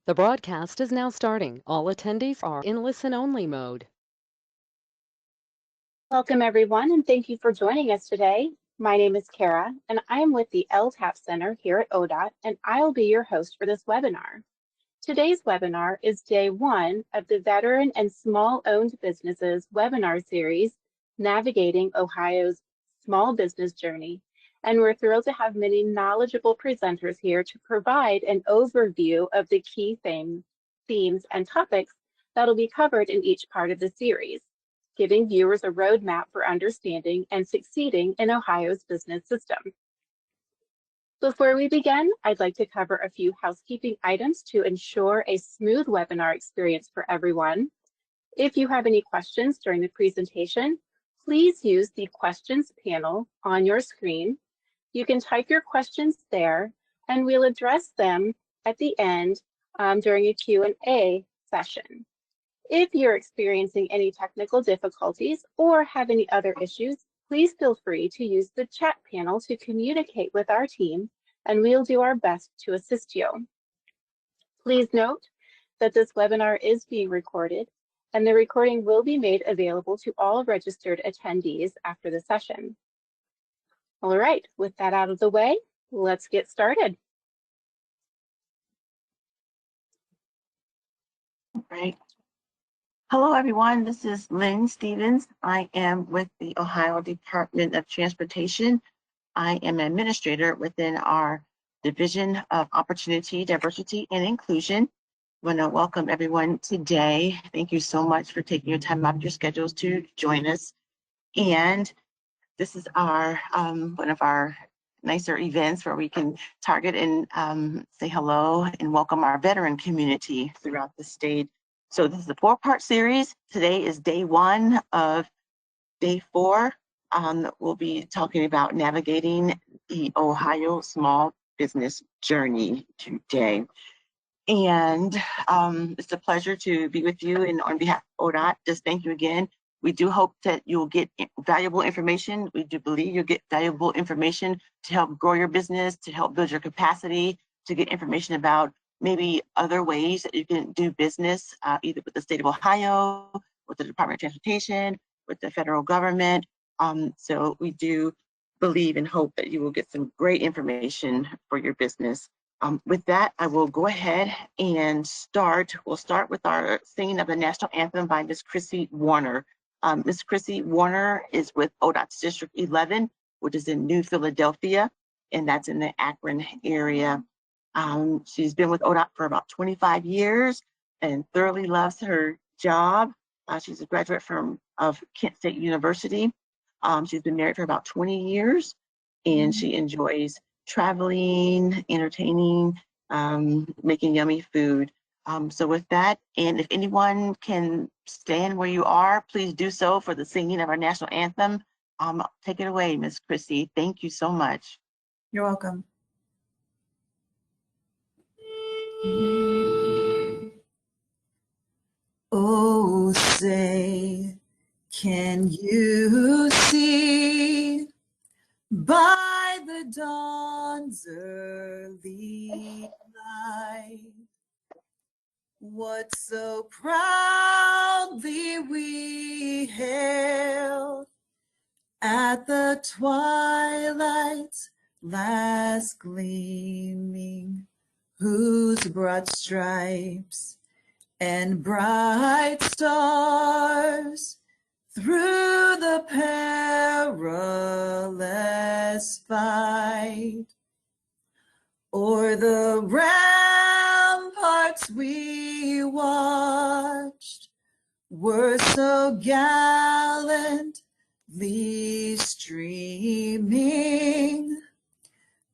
The broadcast is now starting. All attendees are in listen-only mode. Welcome everyone, and thank you for joining us today. My name is Kara, and I am with the LTAP Center here at ODOT, and I'll be your host for this webinar. Today's webinar is day one of the Veteran and Small-Owned Businesses webinar series, Navigating Ohio's Small Business Journey. And we're thrilled to have many knowledgeable presenters here to provide an overview of the key themes and topics that'll be covered in each part of the series, giving viewers a roadmap for understanding and succeeding in Ohio's business system. Before we begin, I'd like to cover a few housekeeping items to ensure a smooth webinar experience for everyone. If you have any questions during the presentation, please use the questions panel on your screen. You can type your questions there, and we'll address them at the end during a Q&A session. If you're experiencing any technical difficulties or have any other issues, please feel free to use the chat panel to communicate with our team, and we'll do our best to assist you. Please note that this webinar is being recorded, and the recording will be made available to all registered attendees after the session. All right, with that out of the way, let's get started. All right. Hello, everyone. This is Lynn Stevens. I am with the Ohio Department of Transportation. I am an administrator within our Division of Opportunity, Diversity, and Inclusion. I want to welcome everyone today. Thank you so much for taking your time out of your schedules to join us. And this is our one of our nicer events where we can target and say hello and welcome our veteran community throughout the state. So this is a 4-part series. Today is day one of day 4. We'll be talking about navigating the Ohio small business journey today. And it's a pleasure to be with you. And on behalf of ODOT, just thank you again. We do hope that you'll get valuable information. We do believe you'll get valuable information to help grow your business, to help build your capacity, to get information about maybe other ways that you can do business, either with the state of Ohio, with the Department of Transportation, with the federal government. So we do believe and hope that you will get some great information for your business. With that, I will go ahead and start. We'll start with our singing of the national anthem by Miss Chrissy Warner. Miss Chrissy Warner is with ODOT's District 11, which is in New Philadelphia, and that's in the Akron area. She's been with ODOT for about 25 years and thoroughly loves her job. She's a graduate of Kent State University. She's been married for about 20 years, and she enjoys traveling, entertaining, making yummy food. So with that, and if anyone can stand where you are, please do so for the singing of our national anthem. Take it away, Miss Chrissy. Thank you so much. You're welcome. Oh, say, can you see by the dawn's early light what so proudly we hailed at the twilight's last gleaming, whose broad stripes and bright stars through the perilous fight o'er the ramparts we watched were so gallantly streaming,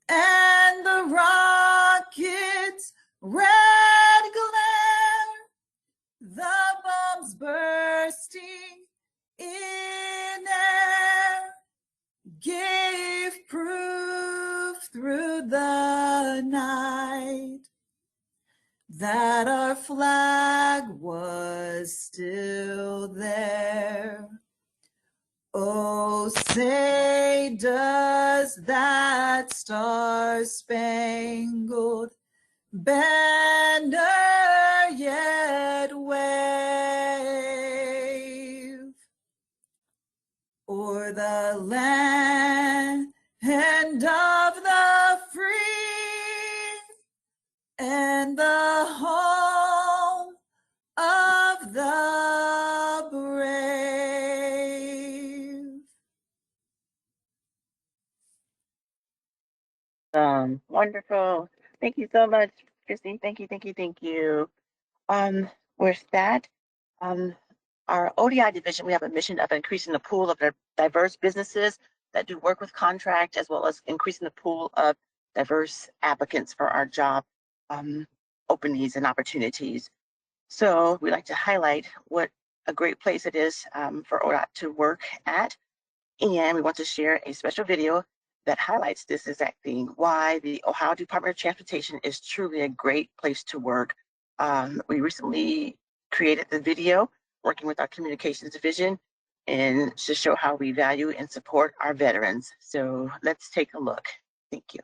and the rockets' red glare, the bombs bursting in air, gave proof through the night that our flag was still there. Oh, say does that star-spangled banner the land of the free and the home of the brave. Wonderful. Thank you so much, Christy. Thank you, thank you, thank you. With that, our ODI division, we have a mission of increasing the pool of diverse businesses that do work with contract, as well as increasing the pool of diverse applicants for our job openings and opportunities. So we like to highlight what a great place it is for ODOT to work at. And we want to share a special video that highlights this exact thing, why the Ohio Department of Transportation is truly a great place to work. We recently created the video working with our communications division and to show how we value and support our veterans. So let's take a look. Thank you.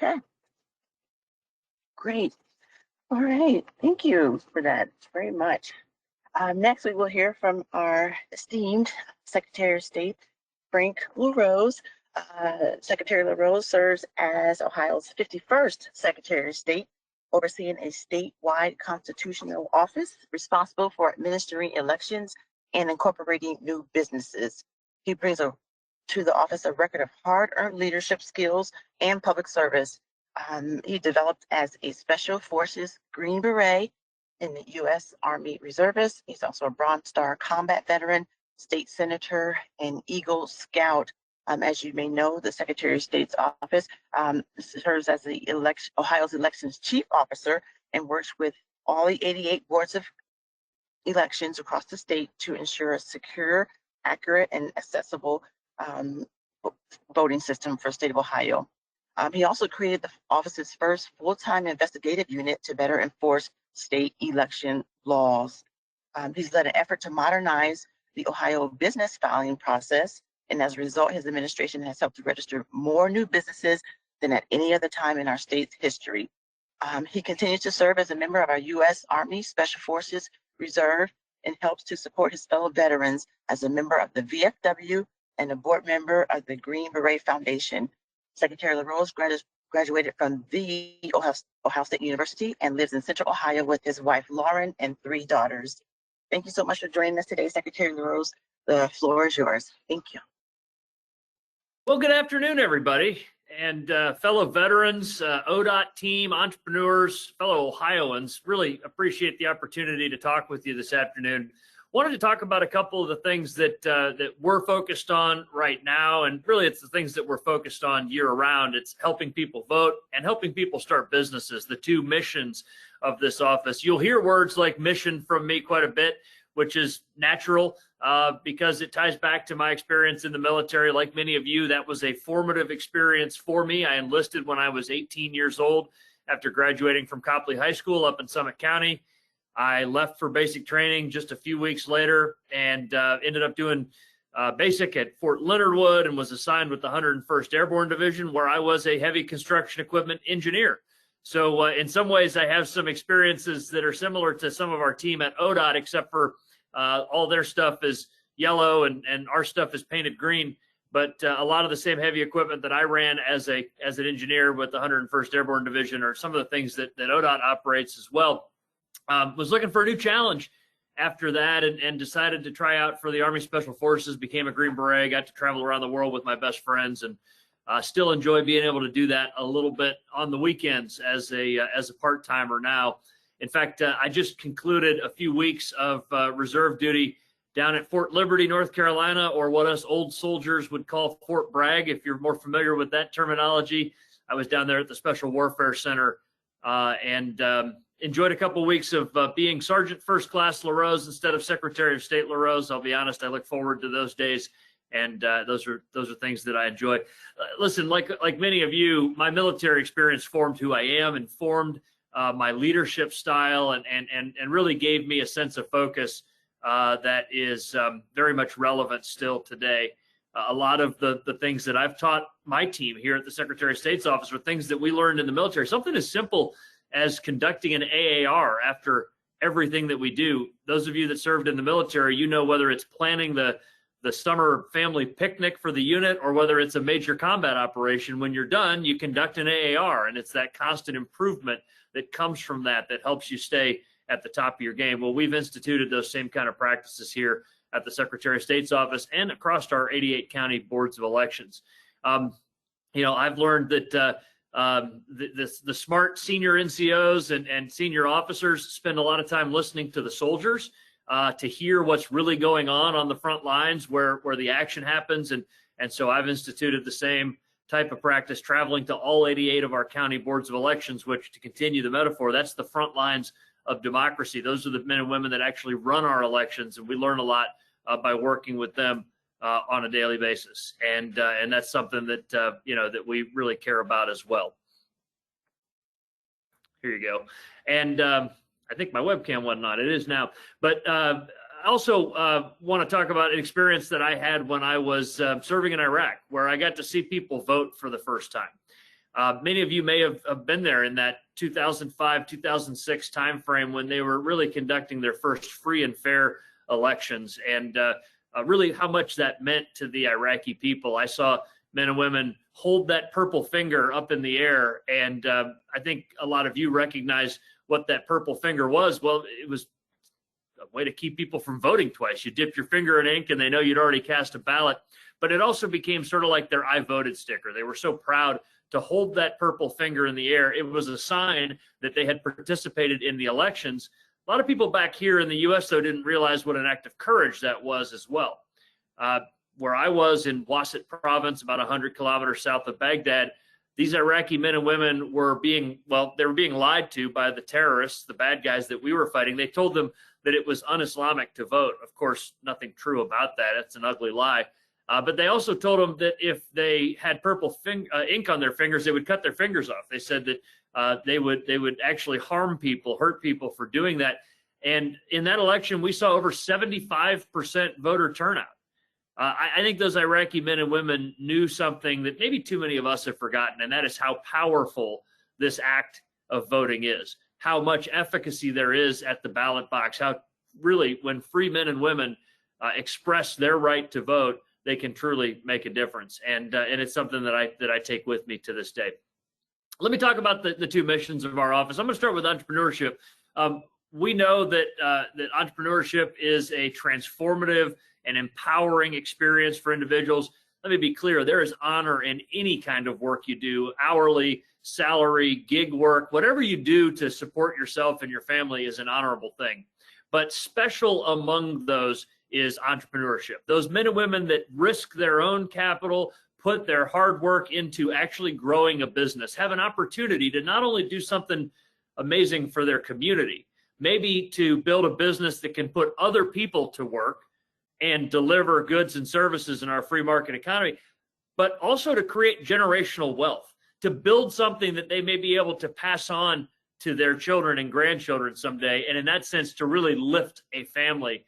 Okay, great. All right, thank you for that very much. Next, we will hear from our esteemed Secretary of State, Frank LaRose. Secretary LaRose serves as Ohio's 51st Secretary of State, overseeing a statewide constitutional office responsible for administering elections and incorporating new businesses. He brings to the office a record of hard-earned leadership skills and public service. He developed as a Special Forces Green Beret in the U.S. Army Reservist. He's also a Bronze Star combat veteran, state senator, and Eagle Scout. As you may know, the Secretary of State's office serves as the Ohio's elections chief officer and works with all the 88 boards of elections across the state to ensure a secure, accurate, and accessible voting system for the state of Ohio. He also created the office's first full-time investigative unit to better enforce state election laws. He's led an effort to modernize the Ohio business filing process and as a result, his administration has helped to register more new businesses than at any other time in our state's history. He continues to serve as a member of our U.S. Army Special Forces Reserve and helps to support his fellow veterans as a member of the VFW and a board member of the Green Beret Foundation. Secretary LaRose graduated from the Ohio State University and lives in Central Ohio with his wife, Lauren, and 3 daughters. Thank you so much for joining us today, Secretary LaRose. The floor is yours. Thank you. Well, good afternoon, everybody. And fellow veterans, ODOT team, entrepreneurs, fellow Ohioans, really appreciate the opportunity to talk with you this afternoon. Wanted to talk about a couple of the things that that we're focused on right now, and really it's the things that we're focused on year-round. It's helping people vote and helping people start businesses, the two missions of this office. You'll hear words like mission from me quite a bit, which is natural because it ties back to my experience in the military. Like many of you, that was a formative experience for me. I enlisted when I was 18 years old after graduating from Copley High School up in Summit County. I left for basic training just a few weeks later and ended up doing basic at Fort Leonard Wood and was assigned with the 101st Airborne Division, where I was a heavy construction equipment engineer. So in some ways, I have some experiences that are similar to some of our team at ODOT, except for all their stuff is yellow and our stuff is painted green. But a lot of the same heavy equipment that I ran as an engineer with the 101st Airborne Division are some of the things that ODOT operates as well. Was looking for a new challenge after that and decided to try out for the Army Special Forces, became a Green Beret, got to travel around the world with my best friends, and still enjoy being able to do that a little bit on the weekends as a part-timer now. In fact, I just concluded a few weeks of reserve duty down at Fort Liberty, North Carolina, or what us old soldiers would call Fort Bragg, if you're more familiar with that terminology. I was down there at the Special Warfare Center and enjoyed a couple of weeks of being Sergeant First Class LaRose instead of Secretary of State LaRose. I'll be honest, I look forward to those days, and those are things that I enjoy. Listen, like many of you, my military experience formed who I am and formed my leadership style and really gave me a sense of focus that is very much relevant still today. A lot of the things that I've taught my team here at the Secretary of State's office are things that we learned in the military. Something as simple as conducting an AAR after everything that we do. Those of you that served in the military, you know, whether it's planning the summer family picnic for the unit or whether it's a major combat operation, when you're done, you conduct an AAR, and it's that constant improvement that comes from that helps you stay at the top of your game. Well, we've instituted those same kind of practices here at the Secretary of State's office and across our 88 county boards of elections. You know, I've learned that the smart senior NCOs and senior officers spend a lot of time listening to the soldiers to hear what's really going on the front lines where the action happens. And so I've instituted the same type of practice, traveling to all 88 of our county boards of elections, which, to continue the metaphor, that's the front lines of democracy. Those are the men and women that actually run our elections, and we learn a lot by working with them on a daily basis. And that's something that, you know, that we really care about as well. Here you go. And I think my webcam wasn't on. It is now. But I also want to talk about an experience that I had when I was serving in Iraq, where I got to see people vote for the first time. Many of you may have been there in that 2005, 2006 timeframe when they were really conducting their first free and fair elections, and really how much that meant to the Iraqi people. I saw men and women hold that purple finger up in the air, and I think a lot of you recognize what that purple finger was. Well, it was a way to keep people from voting twice. You dipped your finger in ink and they know you'd already cast a ballot, but it also became sort of like their I voted sticker. They were so proud to hold that purple finger in the air. It was a sign that they had participated in the elections. A lot of people back here in the U.S., though, didn't realize what an act of courage that was as well. Where I was in Wasit province, about 100 kilometers south of Baghdad, these Iraqi men and women were being lied to by the terrorists, the bad guys that we were fighting. They told them that it was un-Islamic to vote. Of course, nothing true about that. It's an ugly lie. But they also told them that if they had purple ink on their fingers, they would cut their fingers off. They said that they would actually harm people, hurt people for doing that. And in that election, we saw over 75% voter turnout. I think those Iraqi men and women knew something that maybe too many of us have forgotten, and that is how powerful this act of voting is, how much efficacy there is at the ballot box, how really when free men and women express their right to vote, they can truly make a difference. And it's something that I take with me to this day. Let me talk about the two missions of our office. I'm going to start with entrepreneurship. We know that that entrepreneurship is a transformative and empowering experience for individuals. Let me be clear, there is honor in any kind of work you do, hourly, salary, gig work, whatever you do to support yourself and your family is an honorable thing. But special among those is entrepreneurship. Those men and women that risk their own capital, put their hard work into actually growing a business, have an opportunity to not only do something amazing for their community, maybe to build a business that can put other people to work and deliver goods and services in our free market economy, but also to create generational wealth, to build something that they may be able to pass on to their children and grandchildren someday. And in that sense, to really lift a family.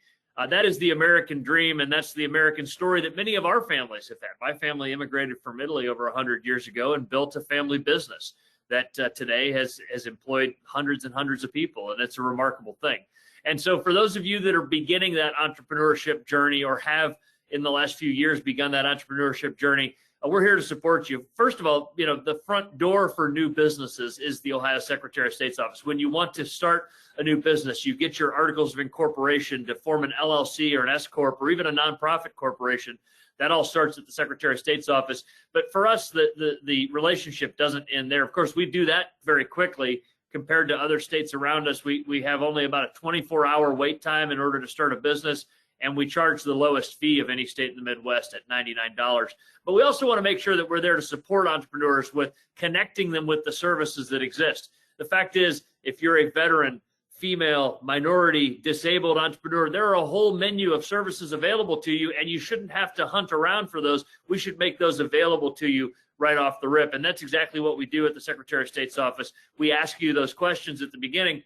That is the American dream, and that's the American story that many of our families have had. My family immigrated from Italy over 100 years ago and built a family business that today has employed hundreds and hundreds of people, and it's a remarkable thing. And so for those of you that are beginning that entrepreneurship journey or have in the last few years begun that entrepreneurship journey, we're here to support you. First of all, the front door for new businesses is the Ohio Secretary of State's office. When you want to start a new business, you get your articles of incorporation to form an LLC or an S Corp or even a nonprofit corporation. That all starts at the Secretary of State's office. But for us, the relationship doesn't end there. Of course, we do that very quickly. Compared to other states around us, we have only about a 24-hour wait time in order to start a business, and we charge the lowest fee of any state in the Midwest at $99. But we also want to make sure that we're there to support entrepreneurs with connecting them with the services that exist. The fact is, if you're a veteran, female, minority, disabled entrepreneur, there are a whole menu of services available to you, and you shouldn't have to hunt around for those. We should make those available to you right off the rip. And that's exactly what we do at the Secretary of State's office. We ask you those questions at the beginning.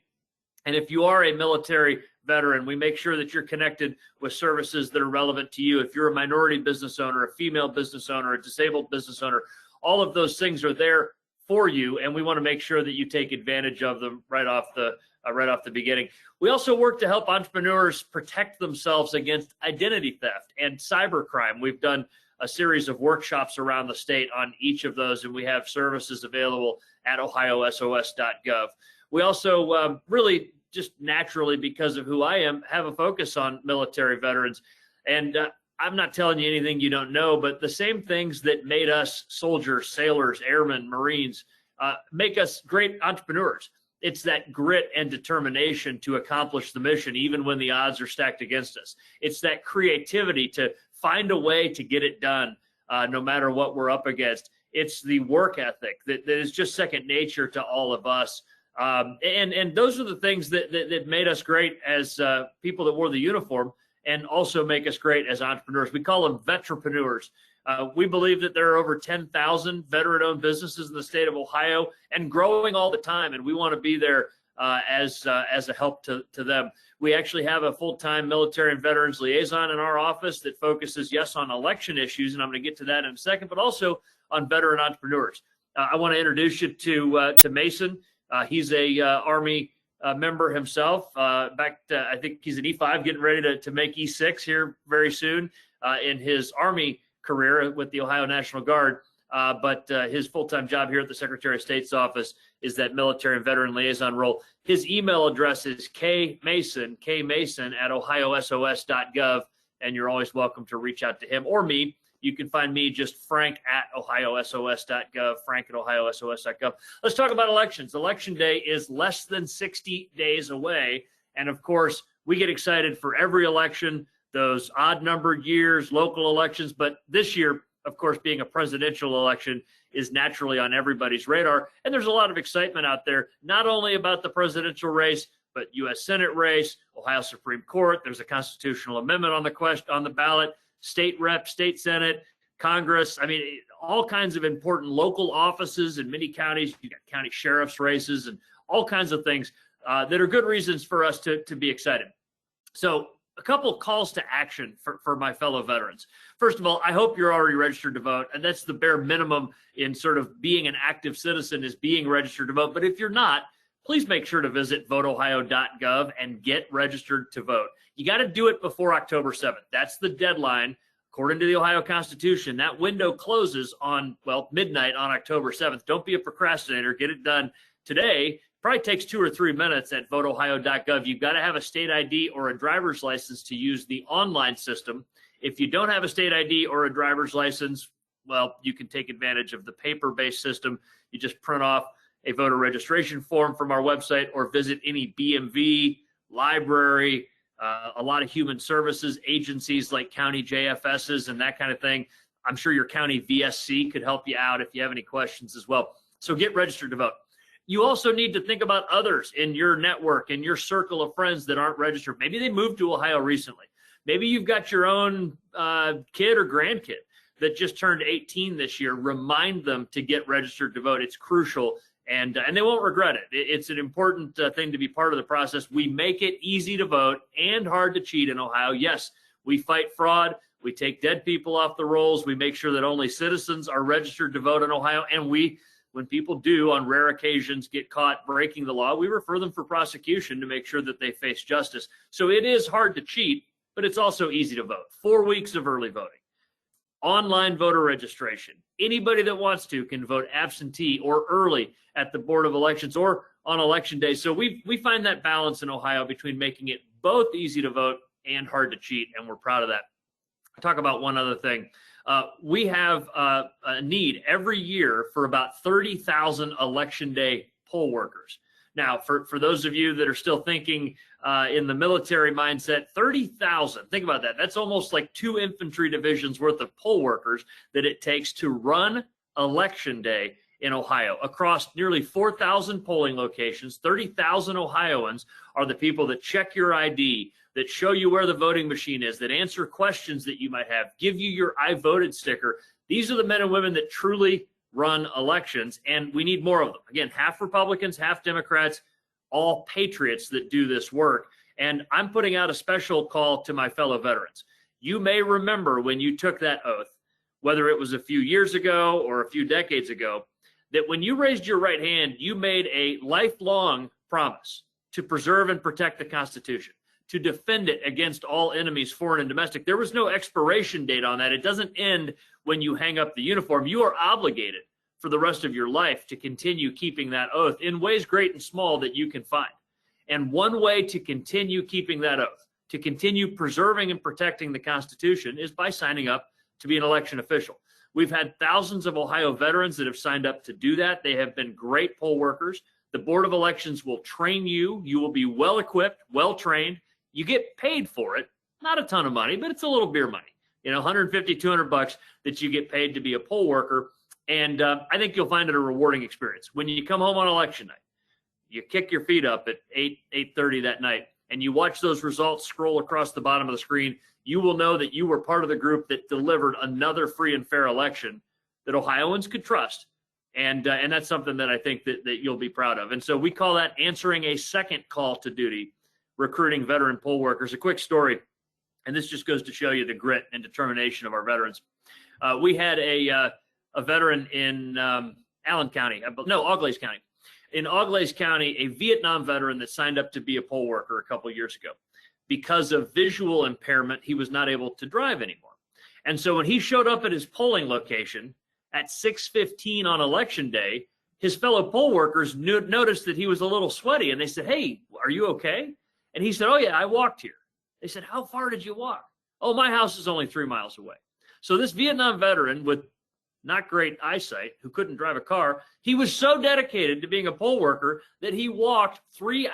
And if you are a military veteran, we make sure that you're connected with services that are relevant to you. If you're a minority business owner, a female business owner, a disabled business owner, all of those things are there for you. And we want to make sure that you take advantage of them right off the beginning. We also work to help entrepreneurs protect themselves against identity theft and cybercrime. We've done a series of workshops around the state on each of those, and we have services available at ohiosos.gov. We also really just naturally, because of who I am, have a focus on military veterans. And I'm not telling you anything you don't know, but the same things that made us soldiers, sailors, airmen, Marines, make us great entrepreneurs. It's that grit and determination to accomplish the mission, even when the odds are stacked against us. It's that creativity to find a way to get it done, no matter what we're up against. It's the work ethic that is just second nature to all of us. And those are the things that made us great as people that wore the uniform, and also make us great as entrepreneurs. We call them veterapreneurs. We believe that there are over 10,000 veteran-owned businesses in the state of Ohio and growing all the time, and we want to be there as a help to them. We actually have a full-time military and veterans liaison in our office that focuses, yes, on election issues, and I'm going to get to that in a second, but also on veteran entrepreneurs. I want to introduce you to Mason. He's a Army member himself. I think he's an E5, getting ready to make E6 here very soon in his Army career with the Ohio National Guard. But his full-time job here at the Secretary of State's office is that military and veteran liaison role. His email address is kmason at ohiosos.gov, and you're always welcome to reach out to him or me. You can find me just Frank at ohiosos.gov, Frank at ohiosos.gov. Let's talk about elections. Election day is less than 60 days away. And of course, we get excited for every election, those odd numbered years, local elections. But this year, of course, being a presidential election is naturally on everybody's radar. And there's a lot of excitement out there, not only about the presidential race, but U.S. Senate race, Ohio Supreme Court. There's a constitutional amendment on the ballot, state rep, state Senate, Congress. I mean, all kinds of important local offices in many counties. You got county sheriff's races and all kinds of things that are good reasons for us to be excited. So a couple calls to action for my fellow veterans. First of all, I hope you're already registered to vote, and that's the bare minimum in sort of being an active citizen is being registered to vote. But if you're not, please make sure to visit voteohio.gov and get registered to vote. You got to do it before October 7th. That's the deadline. According to the Ohio Constitution, that window closes on, well, midnight on October 7th. Don't be a procrastinator. Get it done today. Probably takes 2 or 3 minutes at voteohio.gov. You've got to have a state ID or a driver's license to use the online system. If you don't have a state ID or a driver's license, well, you can take advantage of the paper-based system. You just print off a voter registration form from our website or visit any BMV, library, a lot of human services agencies like county JFSs and that kind of thing. I'm sure your county VSC could help you out if you have any questions as well. So get registered to vote. You also need to think about others in your network, in your circle of friends that aren't registered. Maybe they moved to Ohio recently. Maybe you've got your own kid or grandkid that just turned 18 this year. Remind them to get registered to vote. It's crucial, and they won't regret it. It's an important thing to be part of the process. We make it easy to vote and hard to cheat in Ohio. Yes, we fight fraud. We take dead people off the rolls. We make sure that only citizens are registered to vote in Ohio, and when people do, on rare occasions, get caught breaking the law, we refer them for prosecution to make sure that they face justice. So it is hard to cheat, but it's also easy to vote. 4 weeks of early voting, online voter registration. Anybody that wants to can vote absentee or early at the Board of Elections or on Election Day. So we find that balance in Ohio between making it both easy to vote and hard to cheat, and we're proud of that. I'll talk about one other thing. We have a need every year for about 30,000 Election Day poll workers. Now, for those of you that are still thinking in the military mindset, 30,000, think about that. That's almost like 2 infantry divisions worth of poll workers that it takes to run Election Day in Ohio. Across nearly 4,000 polling locations, 30,000 Ohioans are the people that check your ID, that show you where the voting machine is, that answer questions that you might have, give you your I voted sticker. These are the men and women that truly run elections, and we need more of them. Again, half Republicans, half Democrats, all patriots that do this work. And I'm putting out a special call to my fellow veterans. You may remember when you took that oath, whether it was a few years ago or a few decades ago, that when you raised your right hand, you made a lifelong promise to preserve and protect the Constitution, to defend it against all enemies, foreign and domestic. There was no expiration date on that. It doesn't end when you hang up the uniform. You are obligated for the rest of your life to continue keeping that oath in ways great and small that you can find. And one way to continue keeping that oath, to continue preserving and protecting the Constitution, is by signing up to be an election official. We've had thousands of Ohio veterans that have signed up to do that. They have been great poll workers. The Board of Elections will train you. You will be well equipped, well trained. You get paid for it, not a ton of money, but it's a little beer money, $150, $200 that you get paid to be a poll worker. And I think you'll find it a rewarding experience. When you come home on election night, you kick your feet up at 8:30 that night, and you watch those results scroll across the bottom of the screen, you will know that you were part of the group that delivered another free and fair election that Ohioans could trust. And that's something that I think that you'll be proud of. And so we call that answering a second call to duty, recruiting veteran poll workers. A quick story, and this just goes to show you the grit and determination of our veterans. We had a veteran in Allen County, Auglaize County. In Auglaize County, a Vietnam veteran that signed up to be a poll worker a couple years ago. Because of visual impairment, he was not able to drive anymore. And so when he showed up at his polling location at 6:15 on election day, his fellow poll workers noticed that he was a little sweaty, and they said, "Hey, are you okay?" And he said, "Oh yeah, I walked here." They said, "How far did you walk?" "Oh, my house is only 3 miles away." So this Vietnam veteran with not great eyesight, who couldn't drive a car, he was so dedicated to being a poll worker that he walked 3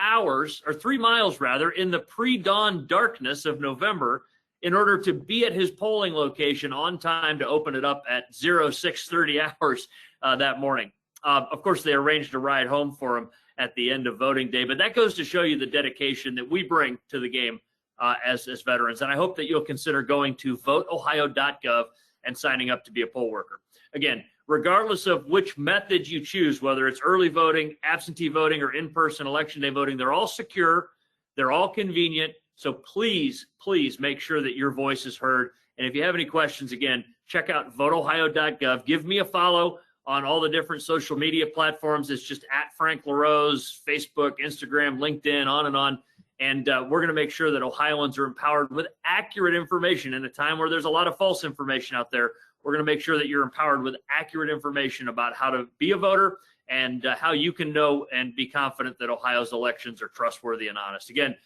miles in the pre-dawn darkness of November in order to be at his polling location on time to open it up at 06:30 hours that morning. Of course, they arranged a ride home for him at the end of voting day, but that goes to show you the dedication that we bring to the game as veterans. And I hope that you'll consider going to voteohio.gov and signing up to be a poll worker. Again, regardless of which method you choose, whether it's early voting, absentee voting, or in-person election day voting, they're all secure, they're all convenient, So please, please make sure that your voice is heard. And if you have any questions, again, check out voteohio.gov. Give me a follow on all the different social media platforms. It's just at Frank LaRose, Facebook, Instagram, LinkedIn, on and on. And we're going to make sure that Ohioans are empowered with accurate information in a time where there's a lot of false information out there. We're going to make sure that you're empowered with accurate information about how to be a voter and how you can know and be confident that Ohio's elections are trustworthy and honest. Again,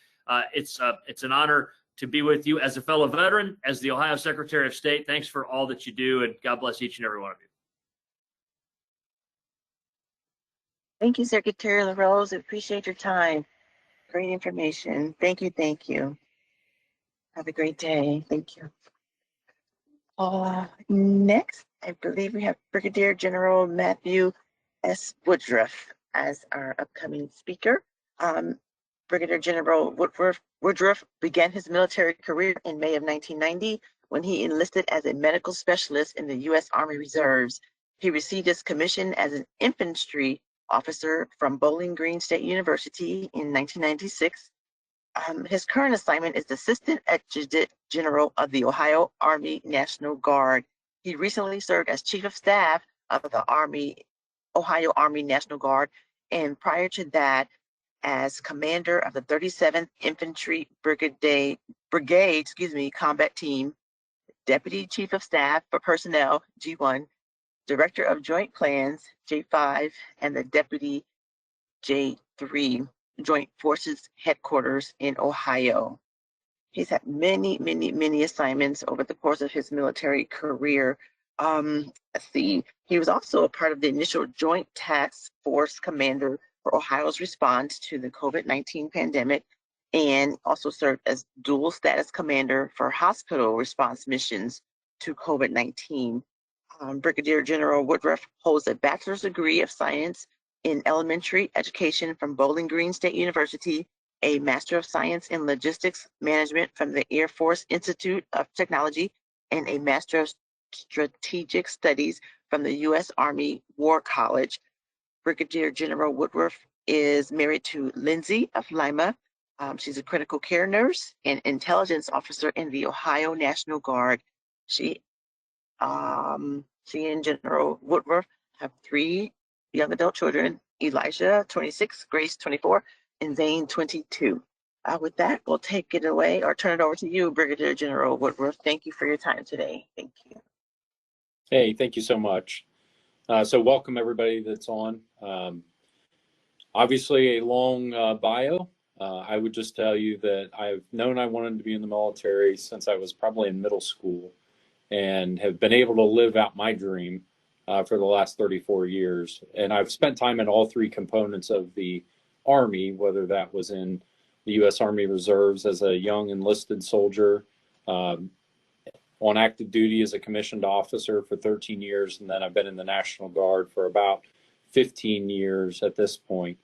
it's an honor to be with you as a fellow veteran, as the Ohio Secretary of State. Thanks for all that you do, and God bless each and every one of you. Thank you, Secretary LaRose. Appreciate your time. Great information. Thank you. Thank you. Have a great day. Thank you. Next, I believe we have Brigadier General Matthew S. Woodruff as our upcoming speaker. Brigadier General Woodruff began his military career in May of 1990 when he enlisted as a medical specialist in the U.S. Army Reserves. He received his commission as an infantry officer from Bowling Green State University in 1996. His current assignment is Assistant Adjutant General of the Ohio Army National Guard. He recently served as Chief of Staff of the Ohio Army National Guard, and prior to that, as Commander of the 37th Infantry Brigade, Combat Team, Deputy Chief of Staff for Personnel, G1, Director of Joint Plans, J5, and the Deputy J3, Joint Forces Headquarters in Ohio. He's had many assignments over the course of his military career. Let's see, he was also a part of the initial Joint Task Force Commander for Ohio's response to the COVID-19 pandemic, and also served as dual status commander for hospital response missions to COVID-19. Brigadier General Woodruff holds a bachelor's degree of science in elementary education from Bowling Green State University, a Master of Science in Logistics Management from the Air Force Institute of Technology, and a Master of Strategic Studies from the U.S. Army War College. Brigadier General Woodruff is married to Lindsay of Lima. She's a critical care nurse and intelligence officer in the Ohio National Guard. She and General Woodruff have 3 young adult children: Elijah, 26, Grace, 24, and Zane, 22. With that, we'll take it away or turn it over to you, Brigadier General Woodruff. Thank you for your time today. Thank you. Hey, thank you so much. So welcome everybody that's on. Obviously a long bio. I would just tell you that I've known I wanted to be in the military since I was probably in middle school, and have been able to live out my dream for the last 34 years. And I've spent time in all 3 components of the Army, whether that was in the U.S. Army Reserves as a young enlisted soldier, on active duty as a commissioned officer for 13 years, and then I've been in the National Guard for about 15 years at this point.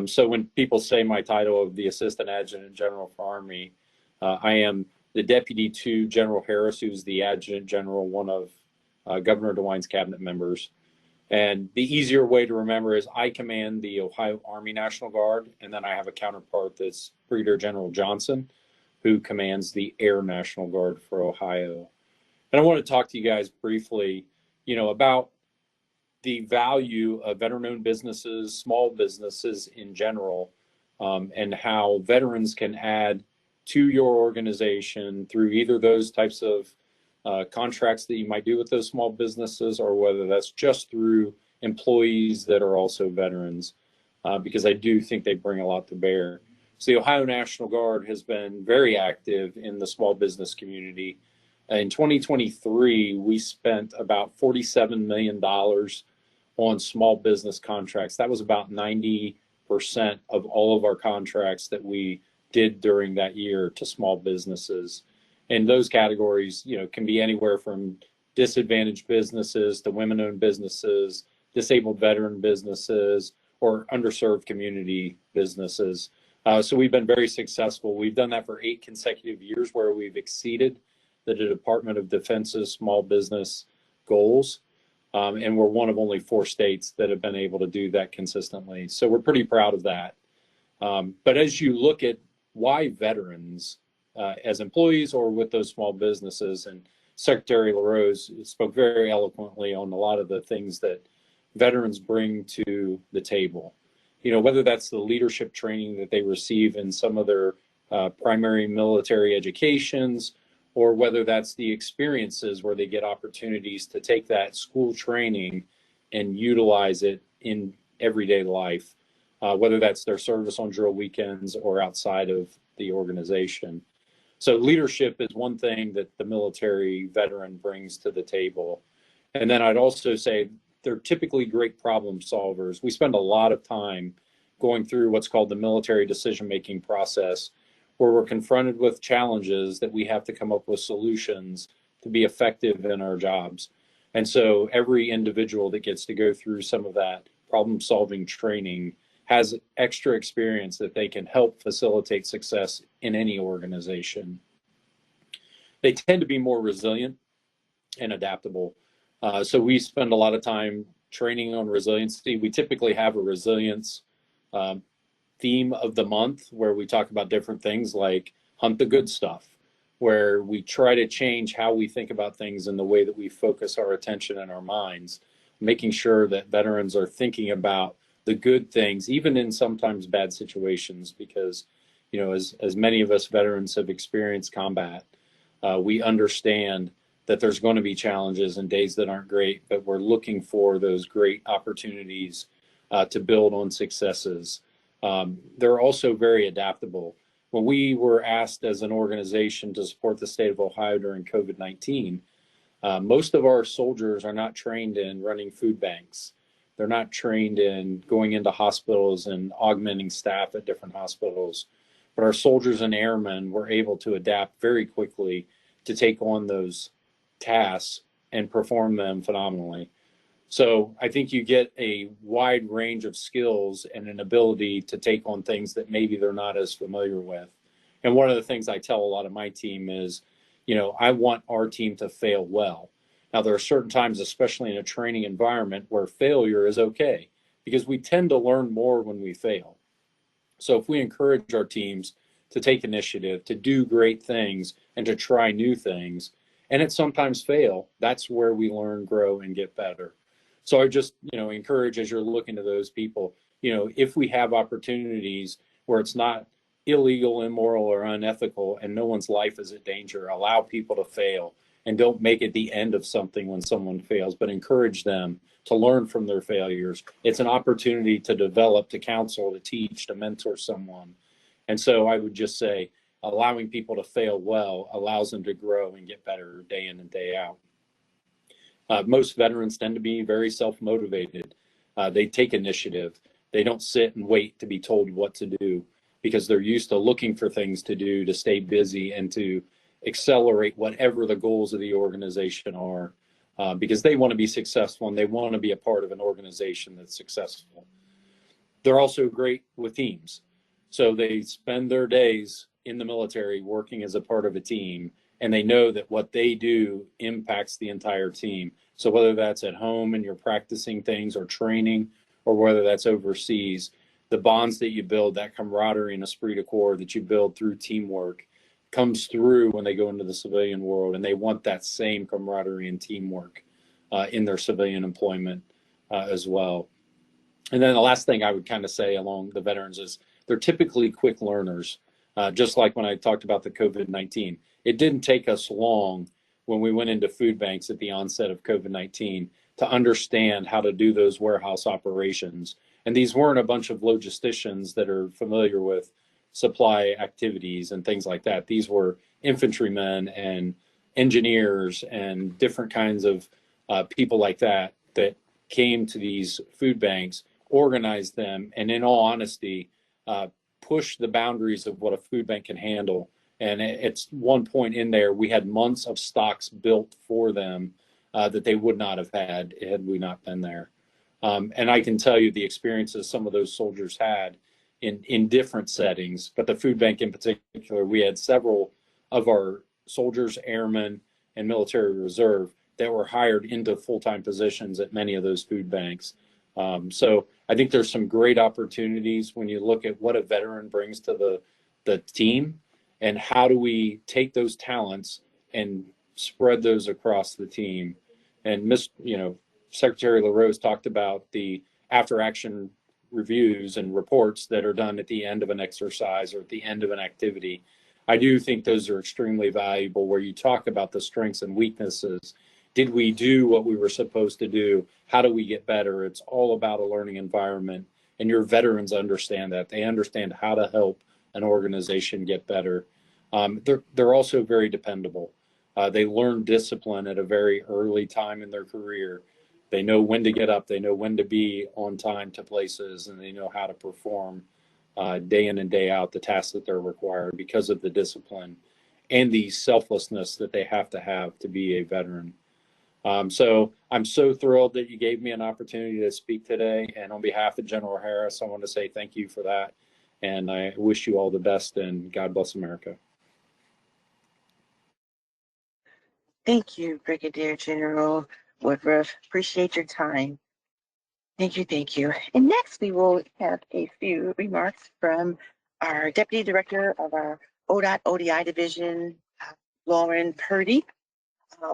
So when people say my title of the Assistant Adjutant General for Army, I am the Deputy to General Harris, who's the Adjutant General, one of Governor DeWine's cabinet members. And the easier way to remember is I command the Ohio Army National Guard, and then I have a counterpart that's Brigadier General Johnson, who commands the Air National Guard for Ohio. And I want to talk to you guys briefly, about the value of veteran-owned businesses, small businesses in general, and how veterans can add to your organization through either those types of contracts that you might do with those small businesses, or whether that's just through employees that are also veterans, because I do think they bring a lot to bear. So the Ohio National Guard has been very active in the small business community. In 2023, we spent about $47 million on small business contracts. That was about 90% of all of our contracts that we did during that year to small businesses. And those categories, can be anywhere from disadvantaged businesses to women-owned businesses, disabled veteran businesses, or underserved community businesses. So we've been very successful. We've done that for 8 consecutive years, where we've exceeded the Department of Defense's small business goals. And we're one of only 4 states that have been able to do that consistently. So we're pretty proud of that. But as you look at why veterans as employees or with those small businesses. And Secretary LaRose spoke very eloquently on a lot of the things that veterans bring to the table. You know, whether that's the leadership training that they receive in some of their primary military educations, or whether that's the experiences where they get opportunities to take that school training and utilize it in everyday life, whether that's their service on drill weekends or outside of the organization. So leadership is one thing that the military veteran brings to the table. And then I'd also say they're typically great problem solvers. We spend a lot of time going through what's called the military decision-making process, where we're confronted with challenges that we have to come up with solutions to be effective in our jobs. And so every individual that gets to go through some of that problem-solving training has extra experience that they can help facilitate success in any organization. They tend to be more resilient and adaptable. So we spend a lot of time training on resiliency. We typically have a resilience theme of the month where we talk about different things like hunt the good stuff, where we try to change how we think about things and the way that we focus our attention and our minds, making sure that veterans are thinking about the good things, even in sometimes bad situations, because, you know, as many of us veterans have experienced combat, we understand that there's going to be challenges and days that aren't great, but we're looking for those great opportunities to build on successes. They're also very adaptable. When we were asked as an organization to support the state of Ohio during COVID-19, most of our soldiers are not trained in running food banks. They're not trained in going into hospitals and augmenting staff at different hospitals. But our soldiers and airmen were able to adapt very quickly to take on those tasks and perform them phenomenally. So I think you get a wide range of skills and an ability to take on things that maybe they're not as familiar with. And one of the things I tell a lot of my team is, you know, I want our team to fail well. Now, there are certain times, especially in a training environment, where failure is okay, because we tend to learn more when we fail. So if we encourage our teams to take initiative, to do great things, and to try new things, and it sometimes fail, that's where we learn, grow, and get better. So I just, you know, encourage, as you're looking to those people, you know, if we have opportunities where it's not illegal, immoral, or unethical, and no one's life is in danger, allow people to fail, and don't make it the end of something when someone fails, but encourage them to learn from their failures. It's an opportunity to develop, to counsel, to teach, to mentor someone. And so I would just say allowing people to fail well allows them to grow and get better day in and day out. Most veterans tend to be very self-motivated. They take initiative. They don't sit and wait to be told what to do, because they're used to looking for things to do, to stay busy, and to accelerate whatever the goals of the organization are, because they want to be successful and they want to be a part of an organization that's successful. They're also great with teams. So they spend their days in the military working as a part of a team, and they know that what they do impacts the entire team. So whether that's at home and you're practicing things or training, or whether that's overseas, the bonds that you build, that camaraderie and esprit de corps that you build through teamwork, comes through when they go into the civilian world, and they want that same camaraderie and teamwork in their civilian employment as well. And then the last thing I would kind of say along the veterans is they're typically quick learners, just like when I talked about the COVID-19. It didn't take us long when we went into food banks at the onset of COVID-19 to understand how to do those warehouse operations. And these weren't a bunch of logisticians that are familiar with supply activities and things like that. These were infantrymen and engineers and different kinds of people like that that came to these food banks, organized them, and in all honesty, pushed the boundaries of what a food bank can handle. And at one point in there, we had months of stocks built for them that they would not have had we not been there. And I can tell you the experiences some of those soldiers had in different settings, but the food bank in particular, we had several of our soldiers, airmen, and military reserve that were hired into full-time positions at many of those food banks. So I think there's some great opportunities when you look at what a veteran brings to the team, and how do we take those talents and spread those across the team. And Secretary LaRose talked about the after action reviews and reports that are done at the end of an exercise or at the end of an activity. I do think those are extremely valuable, where you talk about the strengths and weaknesses. Did we do what we were supposed to do? How do we get better? It's all about a learning environment, and your veterans understand that. They understand how to help an organization get better. They're also very dependable. They learn discipline at a very early time in their career. They know when to get up, they know when to be on time to places, and they know how to perform day in and day out the tasks that they're required because of the discipline and the selflessness that they have to be a veteran. So I'm so thrilled that you gave me an opportunity to speak today. And on behalf of General Harris, I want to say thank you for that. And I wish you all the best, and God bless America. Thank you, Brigadier General Woodruff. Appreciate your time. Thank you, thank you. And next, we will have a few remarks from our Deputy Director of our ODOT ODI Division, Lauren Purdy.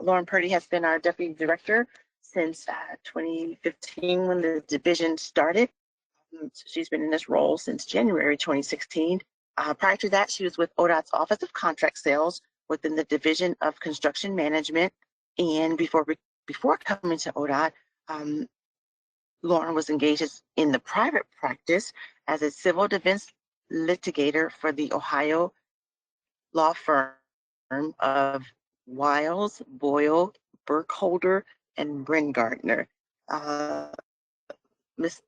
Lauren Purdy has been our Deputy Director since 2015 when the division started. She's been in this role since January 2016. Prior to that, she was with ODOT's Office of Contract Sales within the Division of Construction Management. And before coming to ODOT, Lauren was engaged in the private practice as a civil defense litigator for the Ohio law firm of Wiles, Boyle, Burkholder, and Bringartner. Ms.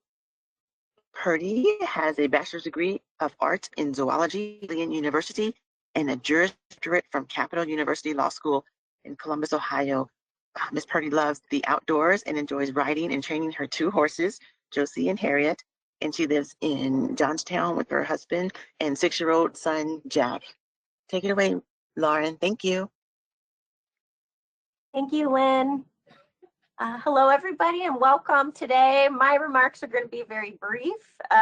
Purdy has a bachelor's degree of arts in zoology at Wesleyan University and a Juris Doctorate from Capital University Law School in Columbus, Ohio. Ms. Purdy loves the outdoors and enjoys riding and training her two horses, Josie and Harriet, and she lives in Johnstown with her husband and 6-year-old son, Jack. Take it away, Lauren. Thank you. Thank you, Lynn. Hello, everybody, and welcome today. My remarks are going to be very brief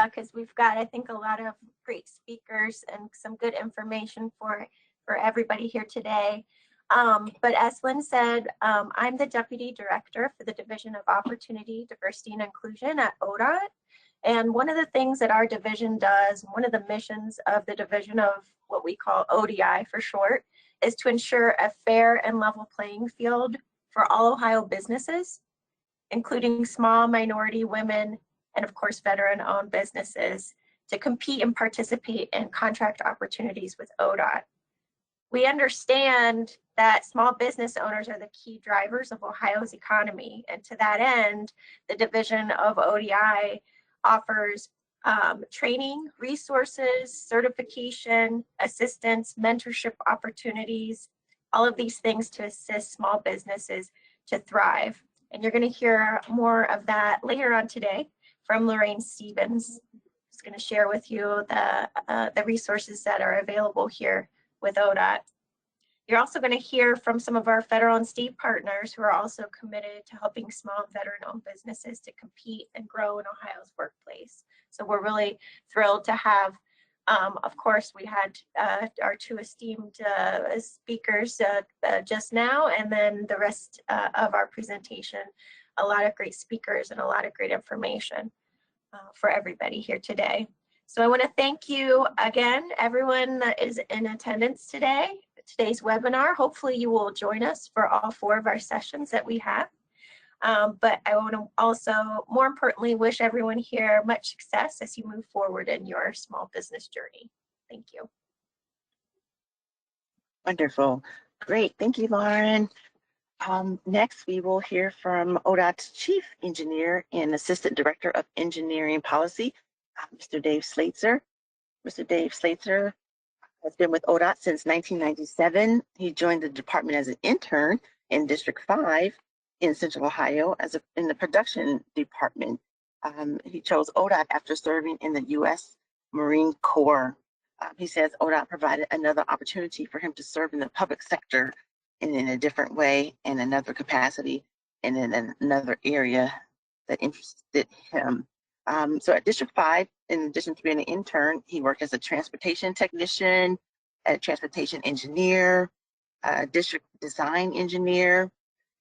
because we've got, I think, a lot of great speakers and some good information for everybody here today. But as Lynn said, I'm the Deputy Director for the Division of Opportunity, Diversity, and Inclusion at ODOT. And one of the things that our division does, one of the missions of the division of what we call ODI for short, is to ensure a fair and level playing field for all Ohio businesses, including small, minority, women, and of course, veteran-owned businesses, to compete and participate in contract opportunities with ODOT. We understand that small business owners are the key drivers of Ohio's economy, and to that end, the division of ODI offers training, resources, certification, assistance, mentorship opportunities, all of these things to assist small businesses to thrive. And you're going to hear more of that later on today from Lorraine Stevens, who's going to share with you the resources that are available here with ODOT. You're also going to hear from some of our federal and state partners who are also committed to helping small veteran-owned businesses to compete and grow in Ohio's workplace. So we're really thrilled to have, of course, we had our two esteemed speakers just now, and then the rest of our presentation, a lot of great speakers and a lot of great information for everybody here today. So I want to thank you again, everyone that is in attendance today. Today's webinar. Hopefully you will join us for all 4 of our sessions that we have. But I want to also, more importantly, wish everyone here much success as you move forward in your small business journey. Thank you. Wonderful. Great. Thank you, Lauren. Next, we will hear from ODOT's Chief Engineer and Assistant Director of Engineering Policy, Mr. Dave Slater. Mr. Dave Slater has been with ODOT since 1997. He joined the department as an intern in District 5 in Central Ohio in the production department. He chose ODOT after serving in the U.S. Marine Corps. He says ODOT provided another opportunity for him to serve in the public sector and in a different way, in another capacity, and in another area that interested him. So at District 5, in addition to being an intern, he worked as a transportation technician, a transportation engineer, a district design engineer,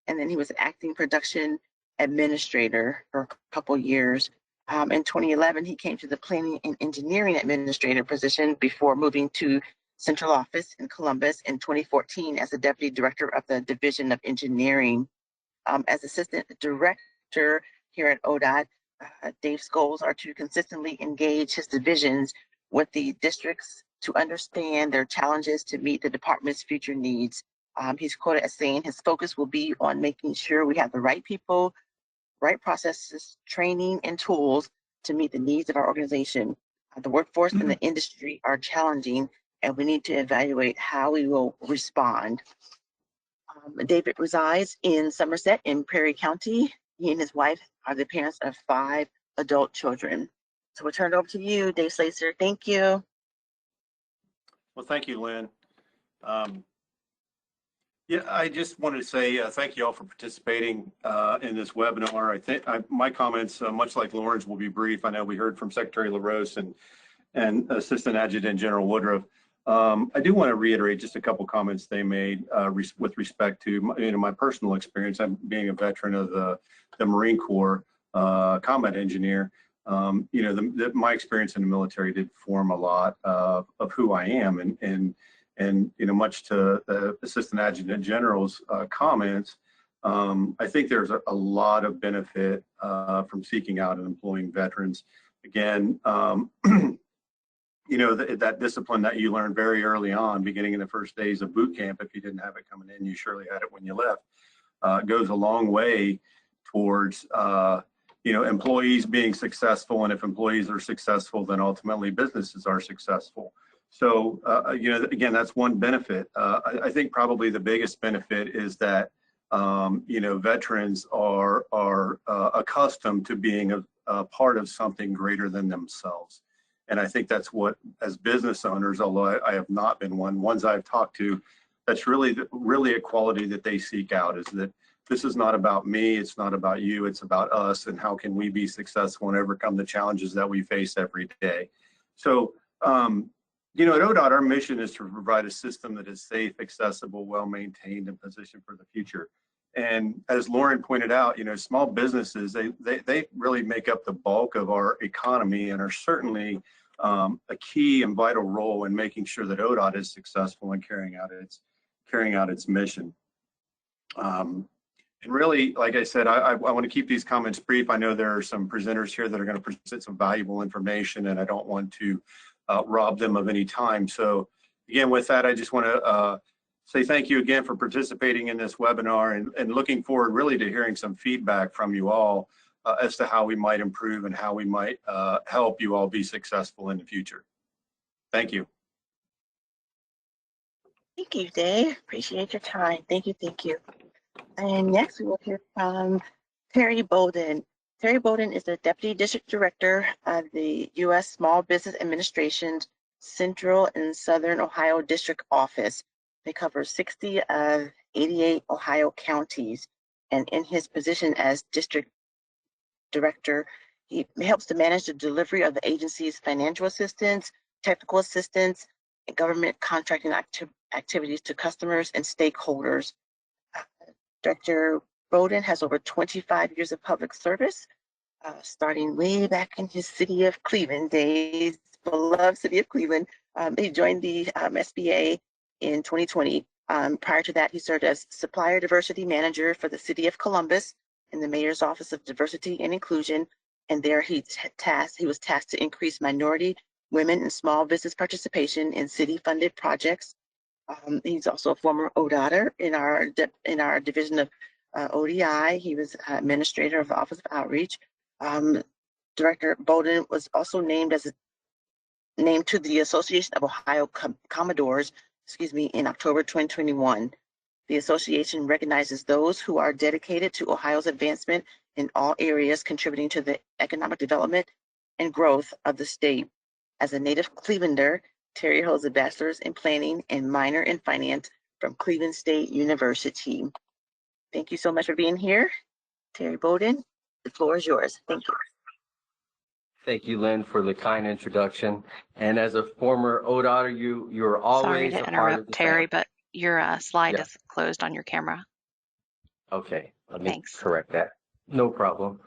and then he was acting production administrator for a couple years. In 2011, he came to the planning and engineering administrator position before moving to central office in Columbus in 2014 as the deputy director of the division of engineering. As assistant director here at ODOT, Dave's goals are to consistently engage his divisions with the districts to understand their challenges to meet the department's future needs. He's quoted as saying his focus will be on making sure we have the right people, right processes, training, and tools to meet the needs of our organization. The workforce and the industry are challenging, and we need to evaluate how we will respond. David resides in Somerset in Perry County. He and his wife are the parents of 5 adult children. So we'll turn it over to you, Dave Slacer. Thank you. Well, thank you, Lynn. Yeah, I just wanted to say thank you all for participating in this webinar. I think my comments, much like Lauren's, will be brief. I know we heard from Secretary LaRose and Assistant Adjutant General Woodruff. I do want to reiterate just a couple comments they made with respect to my personal experience. I'm being a veteran of the Marine Corps, combat engineer. My experience in the military did form a lot of who I am, and much to the Assistant Adjutant General's comments, I think there's a lot of benefit from seeking out and employing veterans. Again, that discipline that you learned very early on, beginning in the first days of boot camp, if you didn't have it coming in, you surely had it when you left, goes a long way towards employees being successful. And if employees are successful, then ultimately businesses are successful. So, again, that's one benefit. I think probably the biggest benefit is that, veterans are accustomed to being a part of something greater than themselves. And I think that's what, as business owners, although I have not been ones I've talked to, that's really a quality that they seek out, is that this is not about me, it's not about you, it's about us, and how can we be successful and overcome the challenges that we face every day. So, at ODOT, our mission is to provide a system that is safe, accessible, well-maintained, and positioned for the future. And as Lauren pointed out, small businesses, they really make up the bulk of our economy and are certainly a key and vital role in making sure that ODOT is successful in carrying out its mission. And really, like I said, I want to keep these comments brief. I know there are some presenters here that are going to present some valuable information, and I don't want to rob them of any time. So again, with that, I just want to say thank you again for participating in this webinar, and looking forward really to hearing some feedback from you all as to how we might improve and how we might help you all be successful in the future. Thank you. Thank you, Dave. Appreciate your time. Thank you. Thank you. And next we will hear from Terry Bowden. Terry Bowden is the Deputy District Director of the U.S. Small Business Administration's Central and Southern Ohio District Office. They cover 60 of 88 Ohio counties. And in his position as District Director, he helps to manage the delivery of the agency's financial assistance, technical assistance, and government contracting activities to customers and stakeholders. Director Bowden has over 25 years of public service, starting way back in his city of Cleveland days, beloved city of Cleveland. He joined the SBA in 2020. Prior to that, he served as Supplier Diversity Manager for the City of Columbus in the Mayor's Office of Diversity and Inclusion. And there he was tasked to increase minority, women, and small business participation in city-funded projects. He's also a former ODOTer in our division of ODI. He was administrator of the Office of Outreach. Director Bowden was also named to the Association of Ohio Commodores, in October 2021. The association recognizes those who are dedicated to Ohio's advancement in all areas contributing to the economic development and growth of the state. As a native Clevelander, Terry holds a bachelor's in planning and minor in finance from Cleveland State University. Thank you so much for being here. Terry Bowden, the floor is yours. Thank you. Thank you, Lynn, for the kind introduction. And as a former ODOTer, you're always Sorry to a part of interrupt, the Terry, family. but your slide Yeah. is closed on your camera. Okay, let me Thanks. correct that. No problem.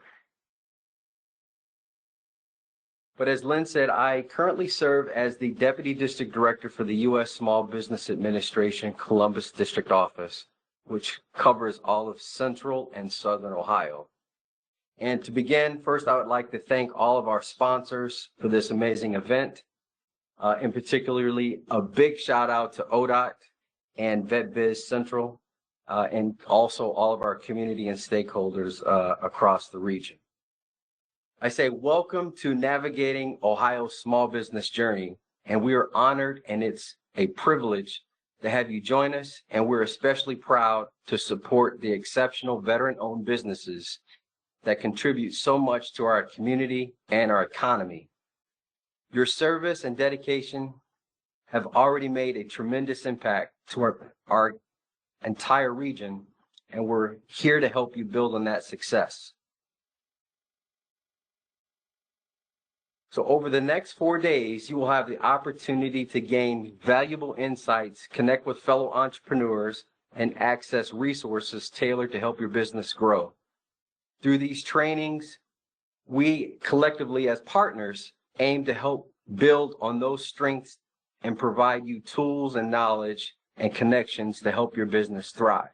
But as Lynn said, I currently serve as the Deputy District Director for the U.S. Small Business Administration Columbus District Office, which covers all of Central and Southern Ohio. And to begin, first, I would like to thank all of our sponsors for this amazing event. In particularly, a big shout out to ODOT and VetBiz Central, and also all of our community and stakeholders across the region. I say welcome to Navigating Ohio's Small Business Journey, and we are honored and it's a privilege to have you join us, and we're especially proud to support the exceptional veteran-owned businesses that contribute so much to our community and our economy. Your service and dedication have already made a tremendous impact to our entire region, and we're here to help you build on that success. So over the next 4 days, you will have the opportunity to gain valuable insights, connect with fellow entrepreneurs, and access resources tailored to help your business grow. Through these trainings, we collectively as partners aim to help build on those strengths and provide you tools and knowledge and connections to help your business thrive.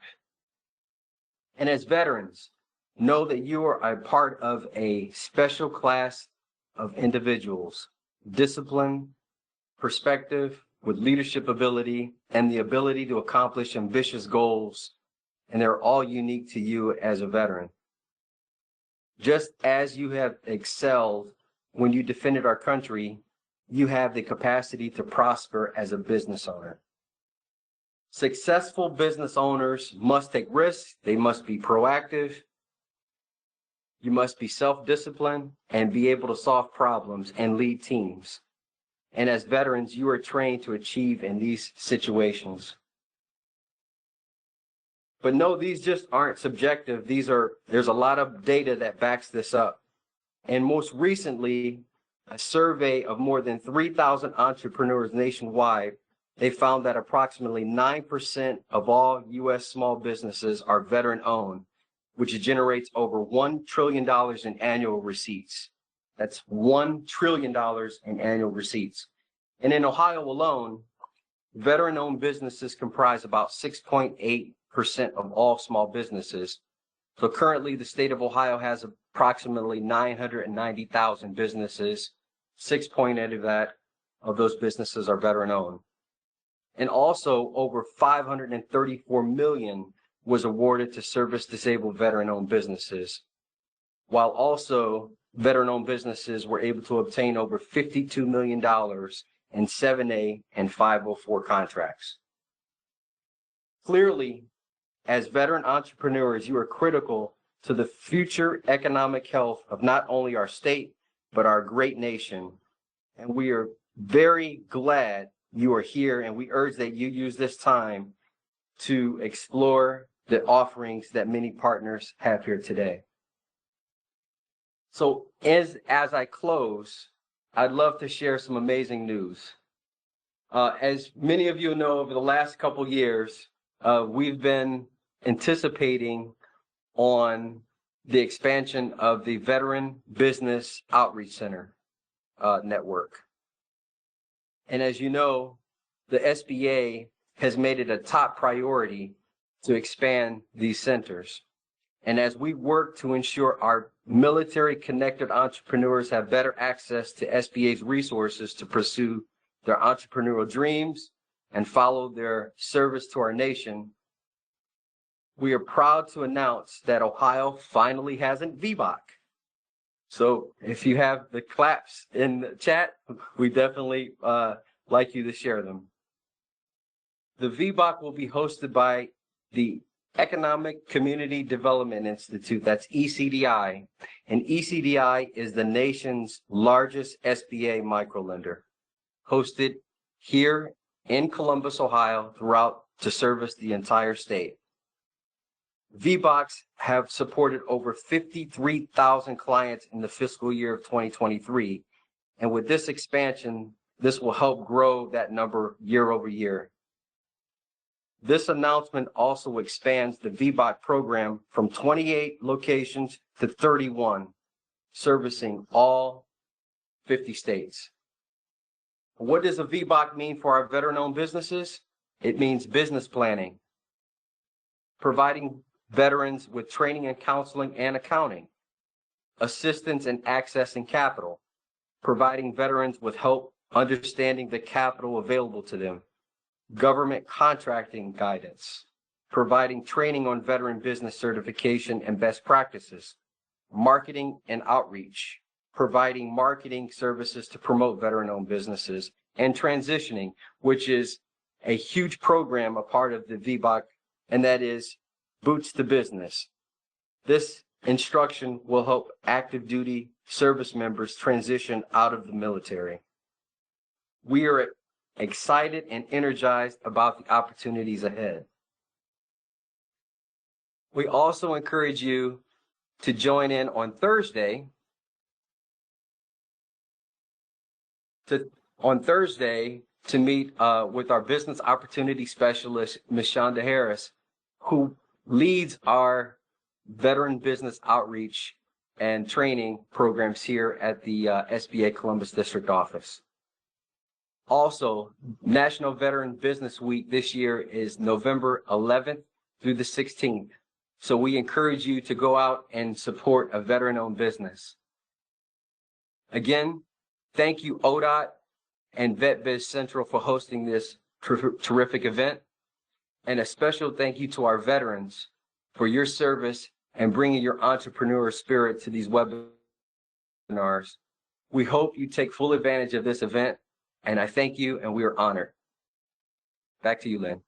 And as veterans, know that you are a part of a special class of individuals, discipline, perspective, with leadership ability, and the ability to accomplish ambitious goals, and they're all unique to you as a veteran. Just as you have excelled when you defended our country, you have the capacity to prosper as a business owner. Successful business owners must take risks, they must be proactive, you must be self-disciplined and be able to solve problems and lead teams. And as veterans, you are trained to achieve in these situations. But no, these just aren't subjective. There's a lot of data that backs this up. And most recently, a survey of more than 3,000 entrepreneurs nationwide, they found that approximately 9% of all U.S. small businesses are veteran-owned, which generates over $1 trillion in annual receipts. That's $1 trillion in annual receipts. And in Ohio alone, veteran-owned businesses comprise about 6.8% of all small businesses. So currently, the state of Ohio has approximately 990,000 businesses. 6.8 of those businesses are veteran-owned. And also, over $534 million was awarded to service-disabled veteran-owned businesses, while also veteran-owned businesses were able to obtain over $52 million in 7A and 504 contracts. Clearly, as veteran entrepreneurs, you are critical to the future economic health of not only our state, but our great nation. And we are very glad you are here, and we urge that you use this time to explore the offerings that many partners have here today. So as I close, I'd love to share some amazing news. As many of you know, over the last couple years, we've been anticipating on the expansion of the Veteran Business Outreach Center network. And as you know, the SBA has made it a top priority to expand these centers. And as we work to ensure our military-connected entrepreneurs have better access to SBA's resources to pursue their entrepreneurial dreams and follow their service to our nation, we are proud to announce that Ohio finally has a VBOC. So if you have the claps in the chat, we definitely like you to share them. The VBOC will be hosted by the Economic Community Development Institute, that's ECDI, and ECDI is the nation's largest SBA microlender, hosted here in Columbus, Ohio, to service the entire state. VBOCs have supported over 53,000 clients in the fiscal year of 2023. And with this expansion, this will help grow that number year over year. This announcement also expands the VBOC program from 28 locations to 31, servicing all 50 states. What does a VBOC mean for our veteran-owned businesses? It means business planning, providing veterans with training and counseling and accounting, assistance in accessing capital, providing veterans with help understanding the capital available to them, government contracting guidance, providing training on veteran business certification and best practices, marketing and outreach, providing marketing services to promote veteran-owned businesses, and transitioning, which is a huge program, a part of the VBOC, and that is Boots to Business. This instruction will help active duty service members transition out of the military. We are excited and energized about the opportunities ahead. We also encourage you to join in on Thursday to meet with our business opportunity specialist, Ms. Shonda Harris, who leads our veteran business outreach and training programs here at the SBA Columbus District Office. Also, National Veteran Business Week this year is November 11th through the 16th. So we encourage you to go out and support a veteran-owned business. Again, thank you, ODOT and VetBiz Central, for hosting this terrific event. And a special thank you to our veterans for your service and bringing your entrepreneurial spirit to these webinars. We hope you take full advantage of this event, and I thank you, and we are honored. Back to you, Lynn.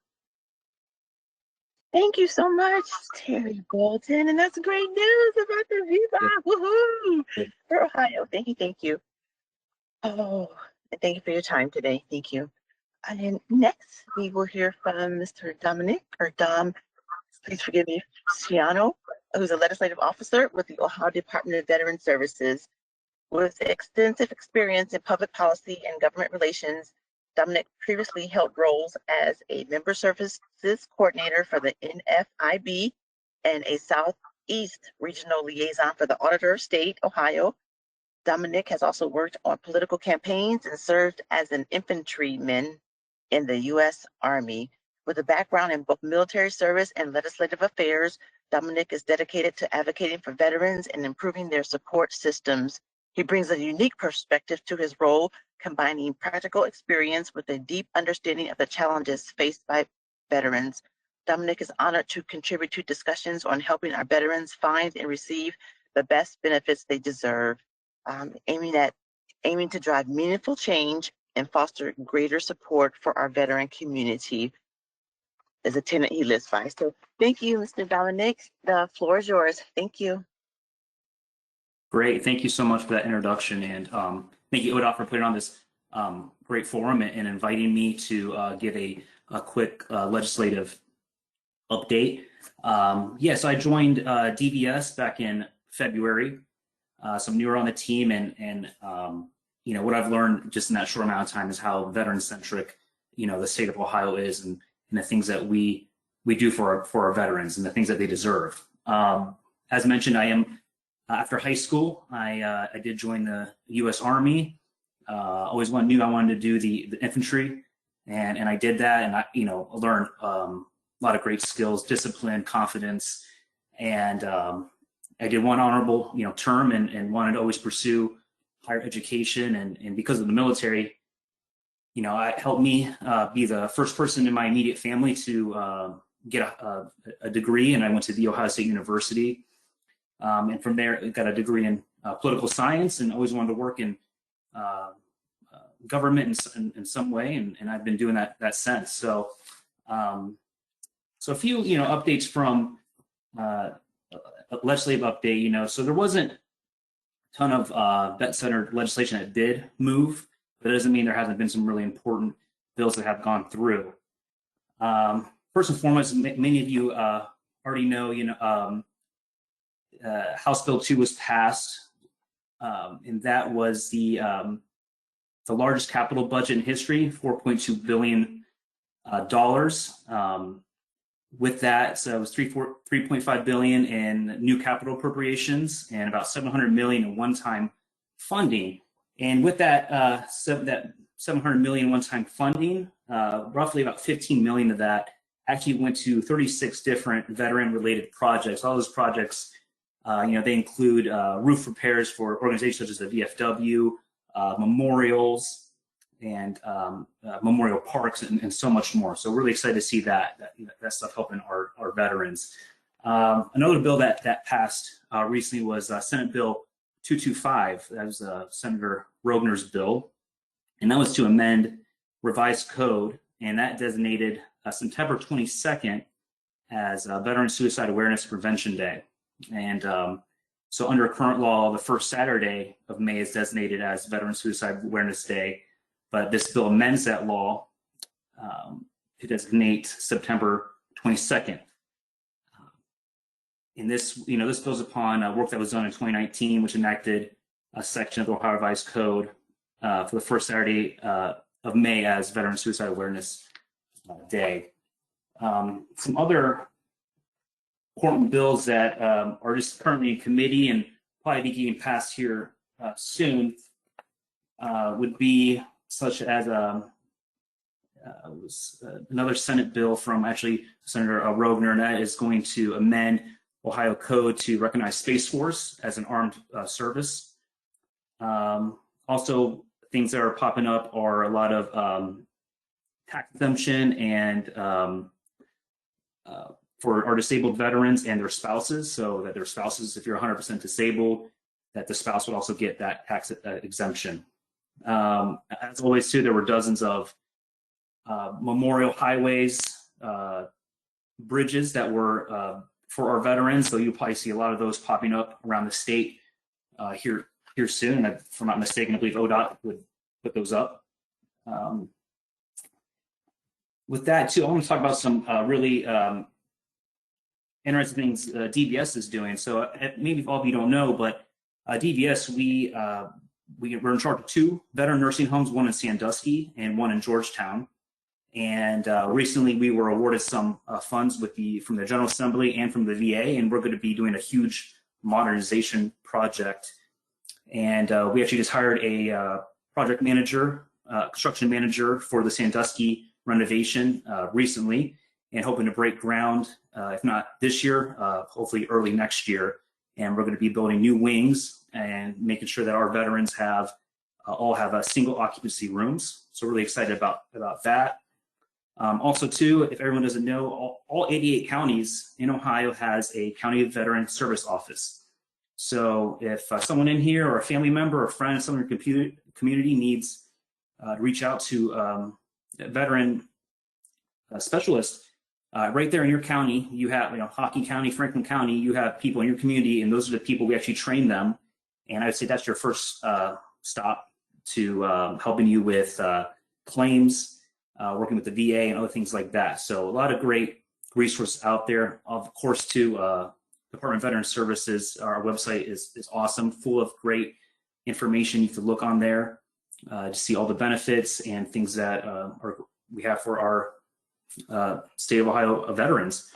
Thank you so much, Terry Bolton. And that's great news about the VBOC. Woohoo! For Ohio. Thank you, thank you. Oh, and thank you for your time today. Thank you. And next, we will hear from Mr. Dominic, or Dom, please forgive me, Ciano, who's a legislative officer with the Ohio Department of Veteran Services. With extensive experience in public policy and government relations, Dominic previously held roles as a member services coordinator for the NFIB and a Southeast regional liaison for the Auditor of State, Ohio. Dominic has also worked on political campaigns and served as an infantryman in the U.S. Army. With a background in both military service and legislative affairs, Dominic is dedicated to advocating for veterans and improving their support systems. He brings a unique perspective to his role, combining practical experience with a deep understanding of the challenges faced by veterans. Dominic is honored to contribute to discussions on helping our veterans find and receive the best benefits they deserve, aiming to drive meaningful change and foster greater support for our veteran community as a tenet he lives by. So thank you, Mr. Dominic. The floor is yours. Thank you. Great. Thank you so much for that introduction. And thank you, ODOT, for putting on this great forum and inviting me to give a quick legislative update. Yes, I joined DVS back in February. So I'm newer on the team, and you know, what I've learned just in that short amount of time is how veteran-centric, you know, the state of Ohio is, and the things that we do for our veterans and the things that they deserve. As mentioned, I am after high school, I did join the U.S. Army. Always knew I wanted to do the infantry, and I did that, and I learned a lot of great skills, discipline, confidence, and I did one honorable term and wanted to always pursue higher education, and because of the military, it helped me be the first person in my immediate family to get a degree, and I went to the Ohio State University. And from there, I got a degree in political science, and always wanted to work in government in some way, and I've been doing that since. So, so a few updates from a legislative update. So there wasn't a ton of vet-centered legislation that did move, but it doesn't mean there hasn't been some really important bills that have gone through. First and foremost, many of you are already know, House Bill 2 was passed, and that was the largest capital budget in history, $4.2 billion. With that, so it was 3.5 billion in new capital appropriations and about 700 million in one-time funding. And with that, that 700 million one-time funding, roughly about 15 million of that actually went to 36 different veteran-related projects. All those projects, they include roof repairs for organizations such as the VFW, memorials, and memorial parks, and so much more. So really excited to see that stuff helping our veterans. Another bill that passed recently was Senate Bill 225. That was Senator Rogner's bill, and that was to amend revised code, and that designated September 22nd as Veteran Suicide Awareness Prevention Day. And so under current law, the first Saturday of May is designated as Veteran Suicide Awareness Day. But this bill amends that law to designate September 22nd. And this builds upon work that was done in 2019, which enacted a section of the Ohio Revised Code for the first Saturday of May as Veteran Suicide Awareness Day. Some other important bills that are just currently in committee and probably be getting passed here soon would be such as another Senate bill from actually Senator Rogner, and that is going to amend Ohio Code to recognize Space Force as an armed service. Also, things that are popping up are a lot of tax exemption and for our disabled veterans and their spouses, so that their spouses, if you're 100% disabled, that the spouse would also get that tax exemption. As always, too, there were dozens of memorial highways, bridges that were for our veterans. So you'll probably see a lot of those popping up around the state here soon. And if I'm not mistaken, I believe ODOT would put those up. With that, too, I want to talk about some really interesting things DVS is doing. So maybe all of you don't know, but DVS, we're in charge of 2 veteran nursing homes, one in Sandusky and one in Georgetown. And recently we were awarded some funds from the General Assembly and from the VA, and we're going to be doing a huge modernization project. And we actually just hired a project manager, construction manager for the Sandusky renovation recently, and hoping to break ground, if not this year, hopefully early next year. And we're going to be building new wings and making sure that our veterans all have single occupancy rooms. So really excited about that. Also, too, if everyone doesn't know, all 88 counties in Ohio has a county veteran service office. So if someone in here or a family member or friend, someone in your community needs to reach out to a veteran specialist, right there in your county, you have, Hocking County, Franklin County, you have people in your community, and those are the people we actually train them. And I would say that's your first stop to helping you with claims, working with the VA and other things like that. So a lot of great resources out there. Of course, too, Department of Veteran Services, our website is awesome, full of great information you can look on there to see all the benefits and things that we have for our state of Ohio veterans.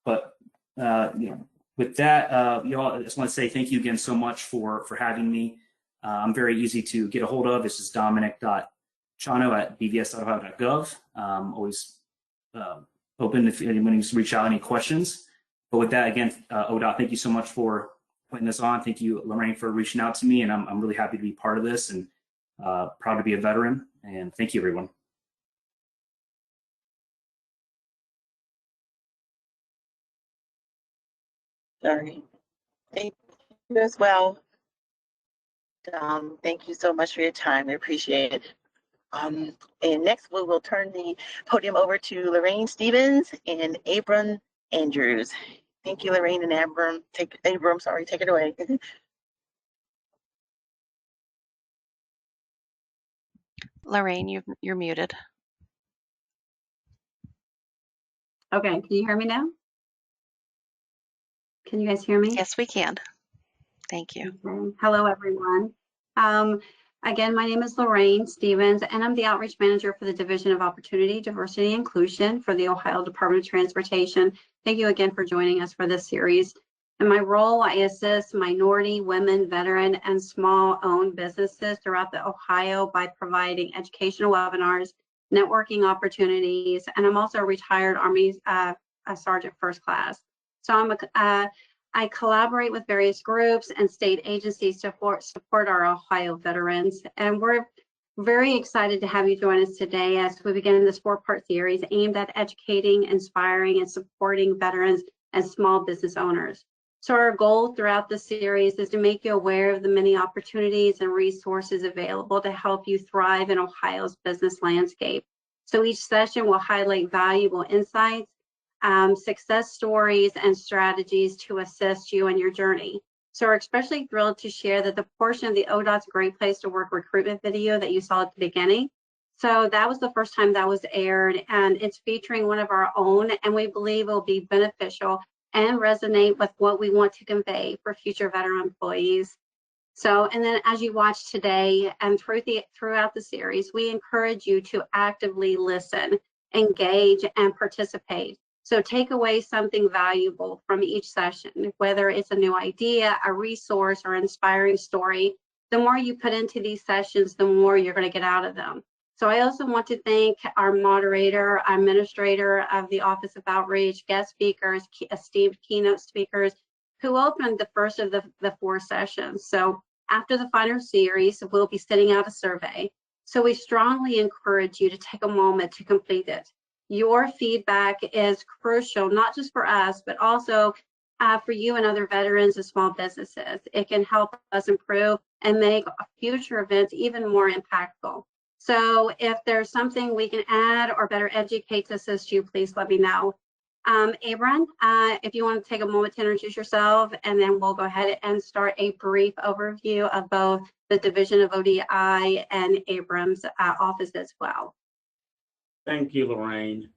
But with that, y'all, I just want to say thank you again so much for having me. I'm very easy to get a hold of. This is dominic.chano@bvs.ohio.gov. Always open if anyone needs to reach out, any questions. But with that, again, ODOT, thank you so much for putting this on. Thank you, Lorraine, for reaching out to me, and I'm really happy to be part of this and proud to be a veteran. And thank you, everyone. Sorry. Thank you as well. Thank you so much for your time. We appreciate it. And next, we will turn the podium over to Lorraine Stevens and Abram Andrews. Thank you, Lorraine and Abram. Take it away. Lorraine, you're muted. Okay, can you hear me now? Can you guys hear me? Yes, we can. Thank you. Okay. Hello, everyone. Again, my name is Lorraine Stevens, and I'm the Outreach Manager for the Division of Opportunity, Diversity, and Inclusion for the Ohio Department of Transportation. Thank you again for joining us for this series. In my role, I assist minority, women, veteran, and small-owned businesses throughout the Ohio by providing educational webinars, networking opportunities, and I'm also a retired Army Sergeant First Class. So I collaborate with various groups and state agencies to support our Ohio veterans. And we're very excited to have you join us today as we begin this 4-part series aimed at educating, inspiring, and supporting veterans and small business owners. So our goal throughout the series is to make you aware of the many opportunities and resources available to help you thrive in Ohio's business landscape. So each session will highlight valuable insights, success stories, and strategies to assist you in your journey. So we're especially thrilled to share that the portion of the ODOT's Great Place to Work recruitment video that you saw at the beginning, so that was the first time that was aired, and it's featuring one of our own, and we believe it will be beneficial and resonate with what we want to convey for future veteran employees. So, and then as you watch today and throughout the series, we encourage you to actively listen, engage, and participate. So take away something valuable from each session, whether it's a new idea, a resource, or inspiring story. The more you put into these sessions, the more you're going to get out of them. So I also want to thank our moderator, administrator of the Office of Outreach, guest speakers, esteemed keynote speakers, who opened the first of the 4 sessions. So after the final series, we'll be sending out a survey. So we strongly encourage you to take a moment to complete it. Your feedback is crucial, not just for us, but also for you and other veterans and small businesses. It can help us improve and make future events even more impactful. So if there's something we can add or better educate to assist you, please let me know. Abram, if you want to take a moment to introduce yourself, and then we'll go ahead and start a brief overview of both the Division of ODI and Abram's office as well. Thank you, Lorraine.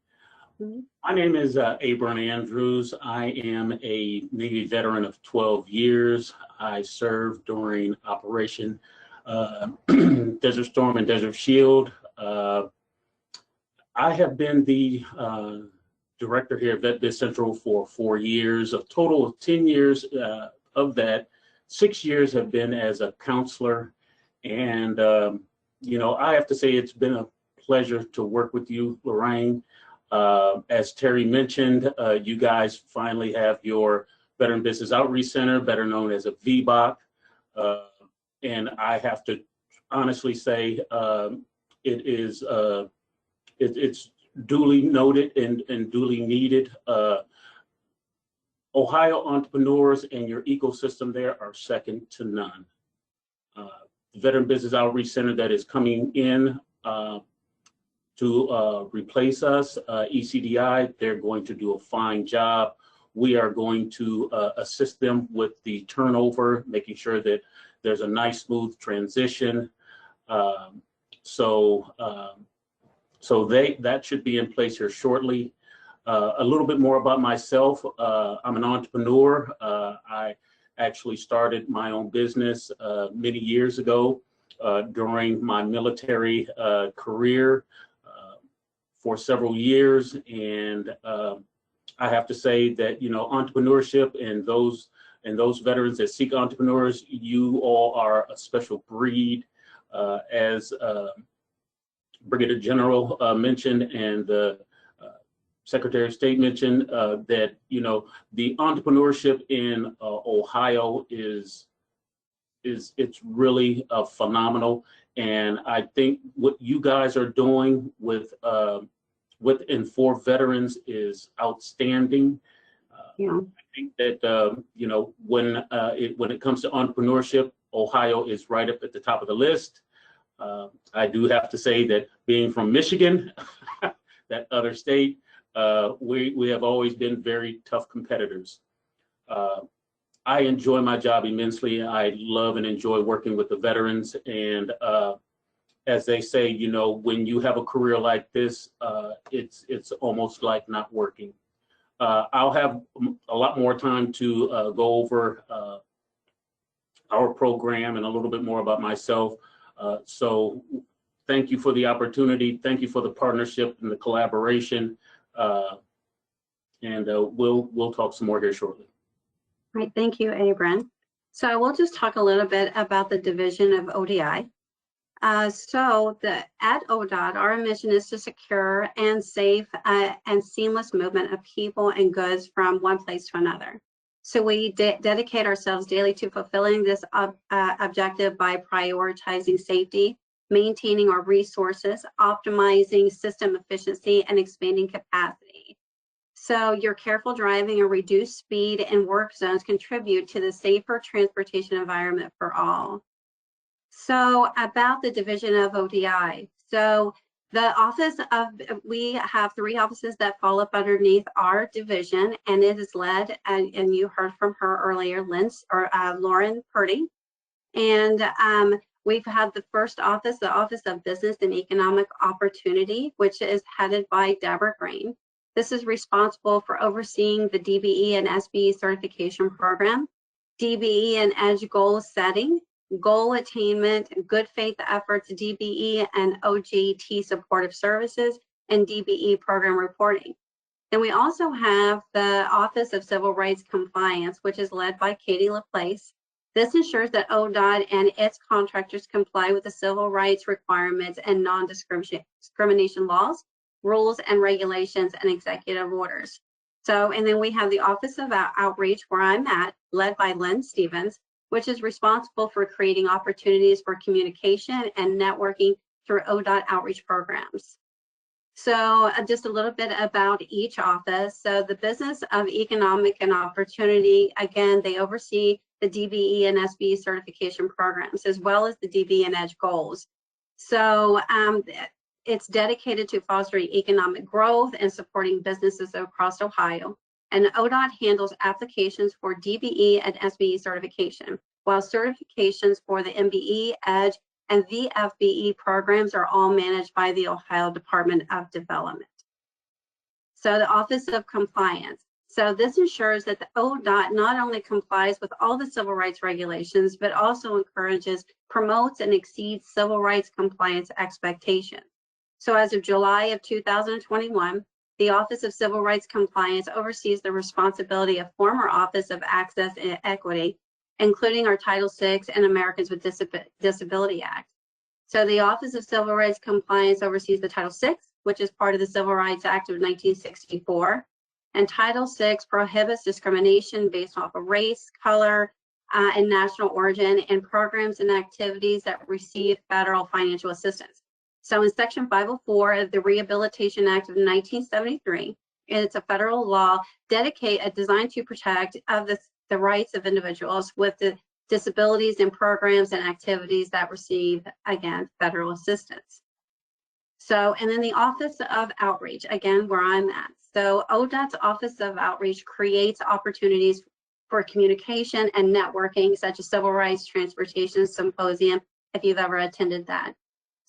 My name is Abram Andrews. I am a Navy veteran of 12 years. I served during Operation Desert Storm and Desert Shield. I have been the director here at VetBiz Central for 4 years. A total of 10 years of that, 6 years have been as a counselor. And, you know, I have to say it's been a pleasure to work with you, Lorraine. As Terry mentioned, you guys finally have your Veteran Business Outreach Center, better known as a VBOC. And I have to honestly say it's duly noted and duly needed. Ohio entrepreneurs and your ecosystem there are second to none. The Veteran Business Outreach Center that is coming in to replace us, ECDI, they're going to do a fine job. We are going to assist them with the turnover, making sure that there's a nice, smooth transition. So that should be in place here shortly. A little bit more about myself. I'm an entrepreneur. I actually started my own business many years ago during my military career for several years. And I have to say that, you know, entrepreneurship and those veterans that seek entrepreneurs, you all are a special breed. As Brigadier General mentioned and the Secretary of State mentioned, that, you know, the entrepreneurship in Ohio is it's really phenomenal. And I think what you guys are doing with and for veterans is outstanding. I think that you know, when it comes to entrepreneurship, Ohio is right up at the top of the list. I do have to say that being from Michigan, that other state, we have always been very tough competitors. I enjoy my job immensely. I love and enjoy working with the veterans. And as they say, you know, when you have a career like this, it's almost like not working. I'll have a lot more time to go over our program and a little bit more about myself. So thank you for the opportunity. Thank you for the partnership and the collaboration. And we'll talk some more here shortly. All right, thank you, Abram. So I will just talk a little bit about the division of ODI. At ODOT, our mission is to secure and safe and seamless movement of people and goods from one place to another. So we dedicate ourselves daily to fulfilling this objective by prioritizing safety, maintaining our resources, optimizing system efficiency, and expanding capacity. So your careful driving and reduced speed in work zones contribute to the safer transportation environment for all. So about the division of ODI. So we have 3 offices that fall up underneath our division, and it is led, and you heard from her earlier, Lauren Purdy. And we've had the first office, the Office of Business and Economic Opportunity, which is headed by Deborah Green. This is responsible for overseeing the DBE and SBE certification program, DBE and EDGE goal setting, goal attainment, good faith efforts, DBE and OJT supportive services, and DBE program reporting. Then we also have the Office of Civil Rights Compliance, which is led by Katie LaPlace. This ensures that ODOT and its contractors comply with the civil rights requirements and non-discrimination laws, rules and regulations, and executive orders. So, and then we have the Office of Outreach, where I'm at, led by Lynn Stevens, which is responsible for creating opportunities for communication and networking through ODOT outreach programs. So just a little bit about each office. So the Business of Economic and Opportunity, again, they oversee the DBE and SBE certification programs, as well as the DBE and EDGE goals. So it's dedicated to fostering economic growth and supporting businesses across Ohio. And ODOT handles applications for DBE and SBE certification, while certifications for the MBE, EDGE, and VFBE programs are all managed by the Ohio Department of Development. So the Office of Compliance. So this ensures that the ODOT not only complies with all the civil rights regulations, but also encourages, promotes, and exceeds civil rights compliance expectations. So as of July of 2021, the Office of Civil Rights Compliance oversees the responsibility of former Office of Access and Equity, including our Title VI and Americans with Disability Act. So the Office of Civil Rights Compliance oversees the Title VI, which is part of the Civil Rights Act of 1964. And Title VI prohibits discrimination based off of race, color, and national origin in programs and activities that receive federal financial assistance. So in Section 504 of the Rehabilitation Act of 1973, it's a federal law designed to protect the rights of individuals with disabilities in programs and activities that receive, again, federal assistance. So, and then the Office of Outreach, again, where I'm at. So ODOT's Office of Outreach creates opportunities for communication and networking, such as Civil Rights Transportation Symposium, if you've ever attended that.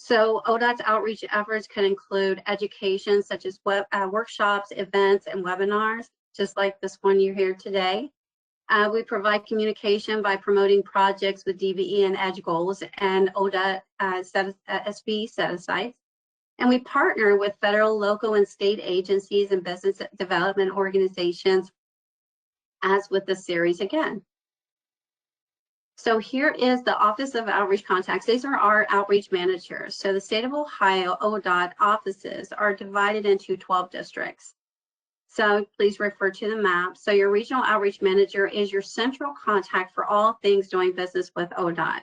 So ODOT's outreach efforts can include education, such as workshops, events, and webinars, just like this one you're here today. We provide communication by promoting projects with DBE and EDGE goals and ODOT SB set-asides. And we partner with federal, local, and state agencies and business development organizations, as with this series again. So here is the Office of Outreach Contacts. These are our outreach managers. So the state of Ohio ODOT offices are divided into 12 districts. So please refer to the map. So your regional outreach manager is your central contact for all things doing business with ODOT.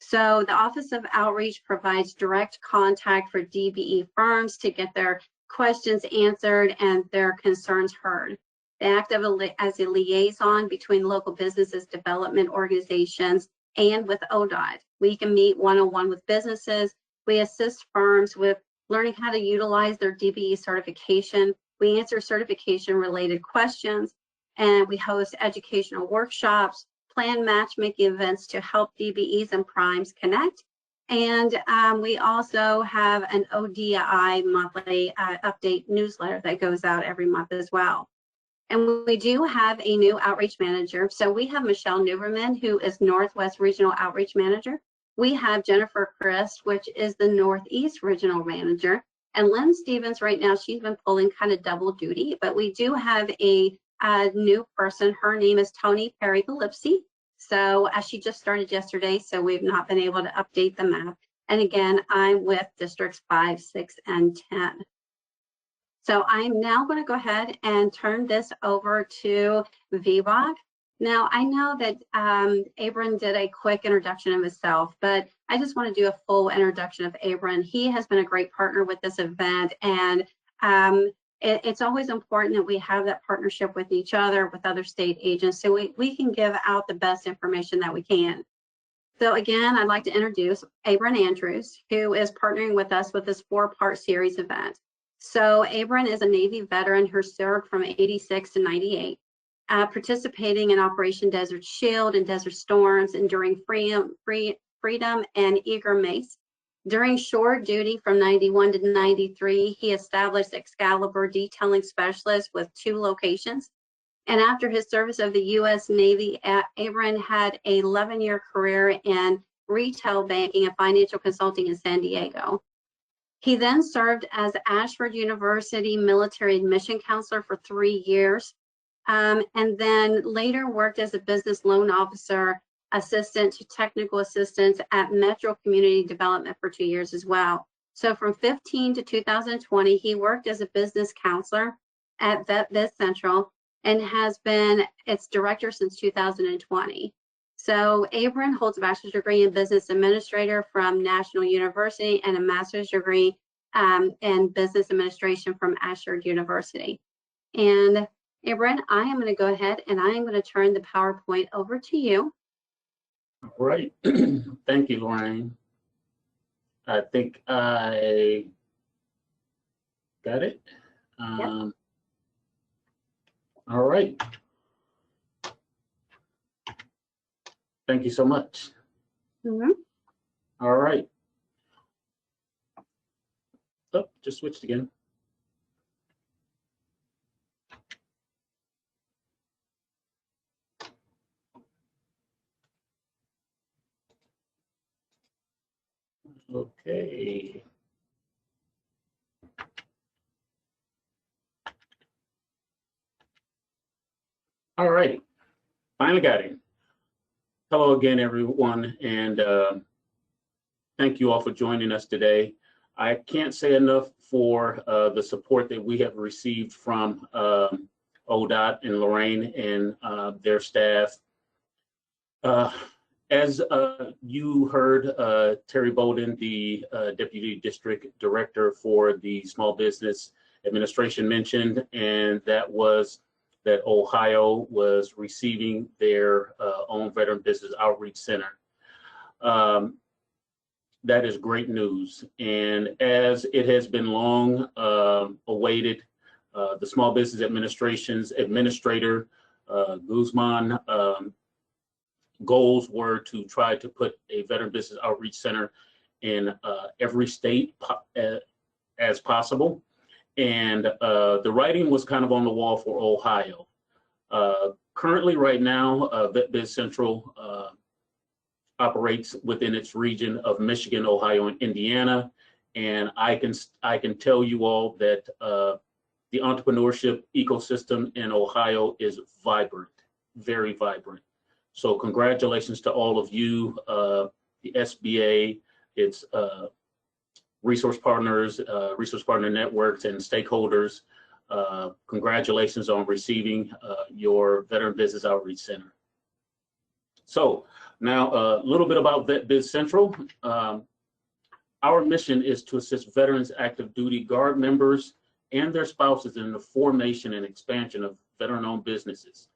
So the Office of Outreach provides direct contact for DBE firms to get their questions answered and their concerns heard. They act as a liaison between local businesses, development organizations, and with ODOT. We can meet one-on-one with businesses. We assist firms with learning how to utilize their DBE certification. We answer certification-related questions, and we host educational workshops, plan matchmaking events to help DBEs and primes connect. And we also have an ODI monthly update newsletter that goes out every month as well. And we do have a new outreach manager. So we have Michelle Newberman, who is Northwest Regional Outreach Manager. We have Jennifer Christ, which is the Northeast Regional Manager. And Lynn Stevens, right now, she's been pulling kind of double duty, but we do have a new person. Her name is Tony Perry-Gillespie. So she just started yesterday, so we've not been able to update the map. And again, I'm with districts 5, 6, and 10. So I'm now going to go ahead and turn this over to Vivek. Now, I know that Abram did a quick introduction of himself, but I just want to do a full introduction of Abram. He has been a great partner with this event, and it's always important that we have that partnership with each other, with other state agents, so we can give out the best information that we can. So again, I'd like to introduce Abram Andrews, who is partnering with us with this 4-part series event. So Abram is a Navy veteran who served from 86 to 98, participating in Operation Desert Shield and Desert Storms, Enduring Freedom and Eager Mace. During shore duty from 91 to 93, he established Excalibur Detailing Specialist with 2 locations. And after his service of the U.S. Navy, Abram had an 11-year career in retail banking and financial consulting in San Diego. He then served as Ashford University Military Admission Counselor for 3 years, and then later worked as a business loan officer, assistant to technical assistance at Metro Community Development for 2 years as well. So from 15 to 2020, he worked as a business counselor at Vet Central and has been its director since 2020. So Abram holds a bachelor's degree in business administrator from National University and a master's degree in business administration from Ashford University. And Abram, I am going to go ahead and I am going to turn the PowerPoint over to you. All right. Thank you, Lorraine. I think I got it. Yep. All right. Thank you so much. Mm-hmm. All right. Oh, just switched again. Okay. All right. Finally got it. Hello again, everyone, and thank you all for joining us today. I can't say enough for the support that we have received from ODOT and Lorraine and their staff. As you heard, Terry Bowden, the Deputy District Director for the Small Business Administration mentioned, and that was that Ohio was receiving their own Veteran Business Outreach Center. That is great news. And as it has been long awaited, the Small Business Administration's Administrator, Guzman, goals were to try to put a Veteran Business Outreach Center in every state as possible. And the writing was kind of on the wall for Ohio. Currently, right now, VetBiz Central operates within its region of Michigan, Ohio, and Indiana. And I can tell you all that the entrepreneurship ecosystem in Ohio is vibrant, very vibrant. So congratulations to all of you, the SBA, its resource partners, resource partner networks, and stakeholders. Congratulations on receiving your Veteran Business Outreach Center. So now a little bit about VetBiz Central. Our mission is to assist veterans, active duty Guard members, and their spouses in the formation and expansion of veteran-owned businesses.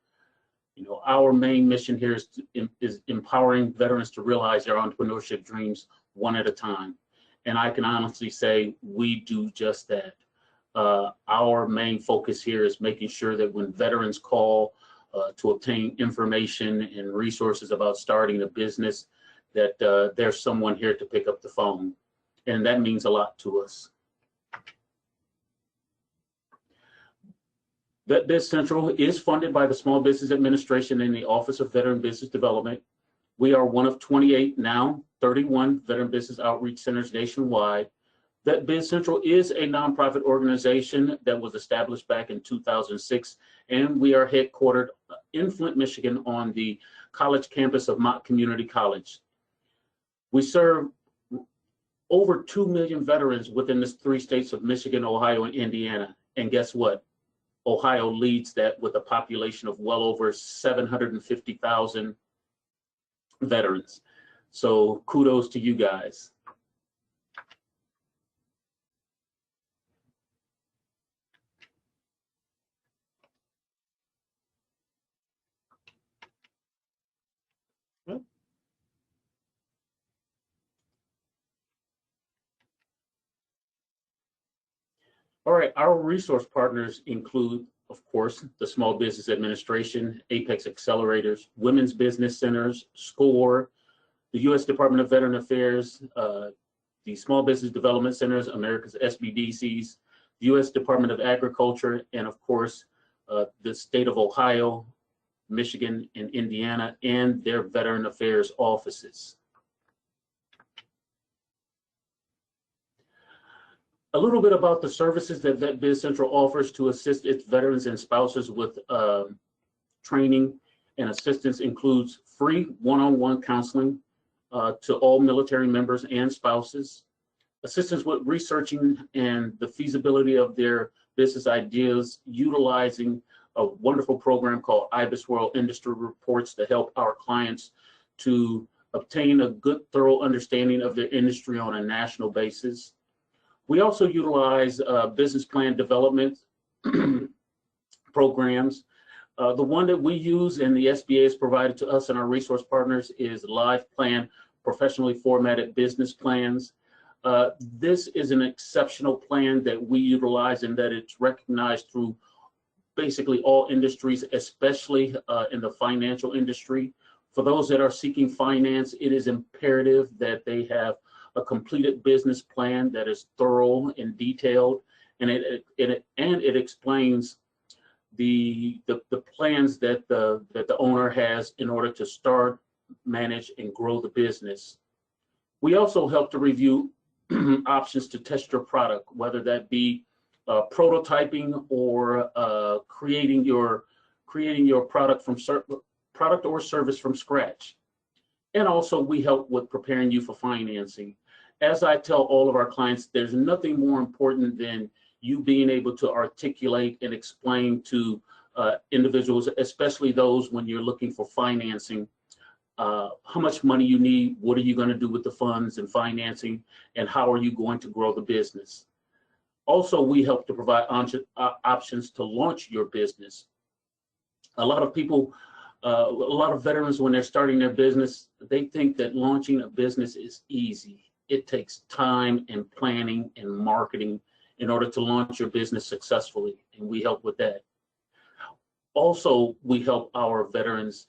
You know, our main mission here is empowering veterans to realize their entrepreneurship dreams one at a time. And I can honestly say we do just that. Our main focus here is making sure that when veterans call to obtain information and resources about starting a business, that there's someone here to pick up the phone. And that means a lot to us. Vet Biz Central is funded by the Small Business Administration and the Office of Veteran Business Development. We are one of 28, now 31 veteran business outreach centers nationwide. Vet Biz Central is a nonprofit organization that was established back in 2006, and we are headquartered in Flint, Michigan on the college campus of Mott Community College. We serve over 2 million veterans within the 3 states of Michigan, Ohio, and Indiana. And guess what? Ohio leads that with a population of well over 750,000 veterans. So kudos to you guys. All right, our resource partners include, of course, the Small Business Administration, Apex Accelerators, Women's Business Centers, SCORE, the U.S. Department of Veteran Affairs, the Small Business Development Centers, America's SBDCs, the U.S. Department of Agriculture, and of course, the state of Ohio, Michigan, and Indiana, and their Veteran Affairs offices. A little bit about the services that Vet Biz Central offers to assist its veterans and spouses with training and assistance includes free one-on-one counseling to all military members and spouses, assistance with researching and the feasibility of their business ideas, utilizing a wonderful program called IBIS World Industry Reports to help our clients to obtain a good, thorough understanding of their industry on a national basis. We also utilize business plan development programs. The one that we use and the SBA has provided to us and our resource partners is Live Plan Professionally Formatted Business Plans. This is an exceptional plan that we utilize and that it's recognized through basically all industries, especially in the financial industry. For those that are seeking finance, it is imperative that they have a completed business plan that is thorough and detailed, and it explains the plans that the owner has in order to start, manage, and grow the business. We also help to review options to test your product, whether that be prototyping or creating your product or service from scratch. And also we help with preparing you for financing. As I tell all of our clients, there's nothing more important than you being able to articulate and explain to individuals, especially those when you're looking for financing, how much money you need, what are you going to do with the funds and financing, and how are you going to grow the business. Also, we help to provide options to launch your business. A lot of people, a lot of veterans, when they're starting their business, they think that launching a business is easy. It takes time and planning and marketing in order to launch your business successfully, and we help with that. Also, we help our veterans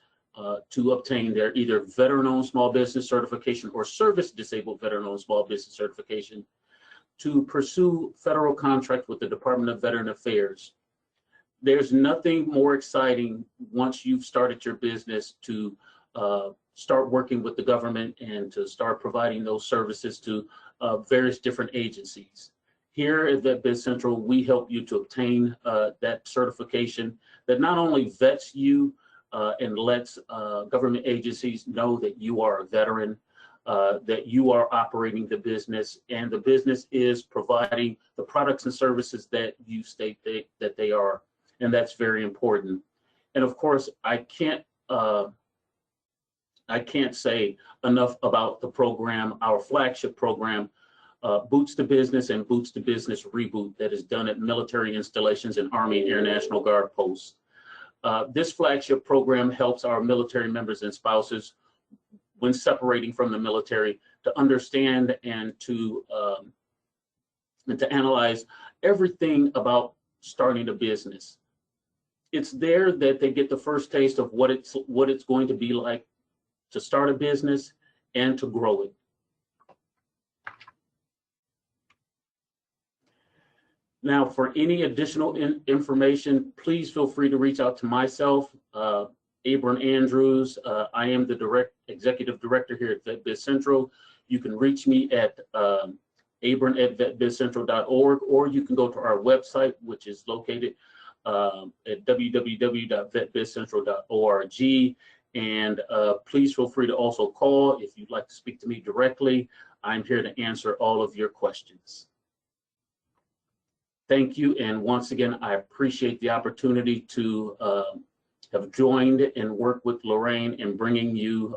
to obtain their either veteran-owned small business certification or service-disabled veteran-owned small business certification to pursue federal contract with the Department of Veteran Affairs. There's nothing more exciting once you've started your business to start working with the government and to start providing those services to various different agencies. Here at Vet Biz Central, we help you to obtain that certification that not only vets you and lets government agencies know that you are a veteran, that you are operating the business, and the business is providing the products and services that you state that they are, and that's very important. And of course, I can't say enough about the program, our flagship program, Boots to Business and Boots to Business Reboot, that is done at military installations and Army and Air National Guard posts. This flagship program helps our military members and spouses when separating from the military to understand and to analyze everything about starting a business. It's there that they get the first taste of what it's going to be like to start a business and to grow it. Now, for any additional information, please feel free to reach out to myself, Abram Andrews. I am the executive director here at VetBiz Central. You can reach me at abram@vetbizcentral.org, or you can go to our website, which is located at www.vetbizcentral.org. And please feel free to also call if you'd like to speak to me directly. I'm here to answer all of your questions. Thank you. And once again, I appreciate the opportunity to have joined and worked with Lorraine in bringing you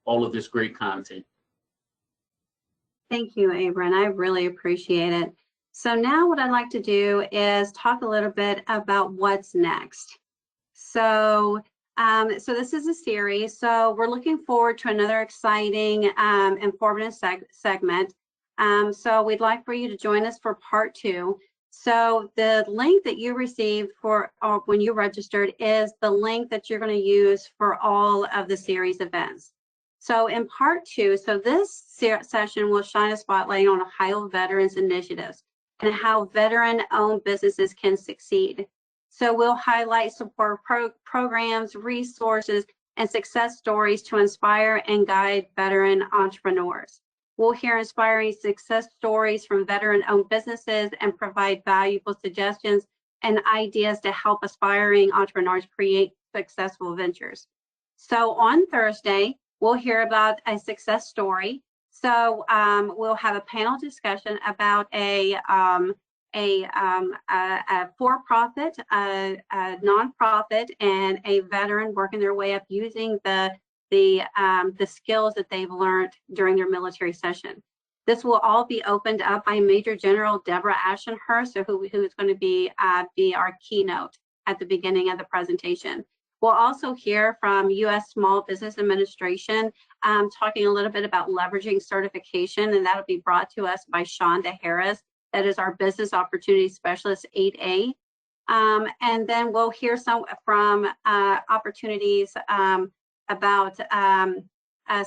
all of this great content. Thank you, Abram. I really appreciate it. So now what I'd like to do is talk a little bit about what's next. So this is a series. So we're looking forward to another exciting, informative segment. So we'd like for you to join us for part 2. So the link that you received for when you registered is the link that you're going to use for all of the series events. So in part 2, so this session will shine a spotlight on Ohio veterans initiatives and how veteran-owned businesses can succeed. So we'll highlight support programs, resources, and success stories to inspire and guide veteran entrepreneurs. We'll hear inspiring success stories from veteran-owned businesses and provide valuable suggestions and ideas to help aspiring entrepreneurs create successful ventures. So on Thursday, we'll hear about a success story. So we'll have a panel discussion about a for-profit, a nonprofit, and a veteran working their way up using the skills that they've learned during their military session. This will all be opened up by Major General Deborah Ashenhurst, who is going to be our keynote at the beginning of the presentation. We'll also hear from U.S. Small Business Administration, talking a little bit about leveraging certification, and that'll be brought to us by Shonda Harris, that is our Business Opportunity Specialist 8A. And then we'll hear some from opportunities about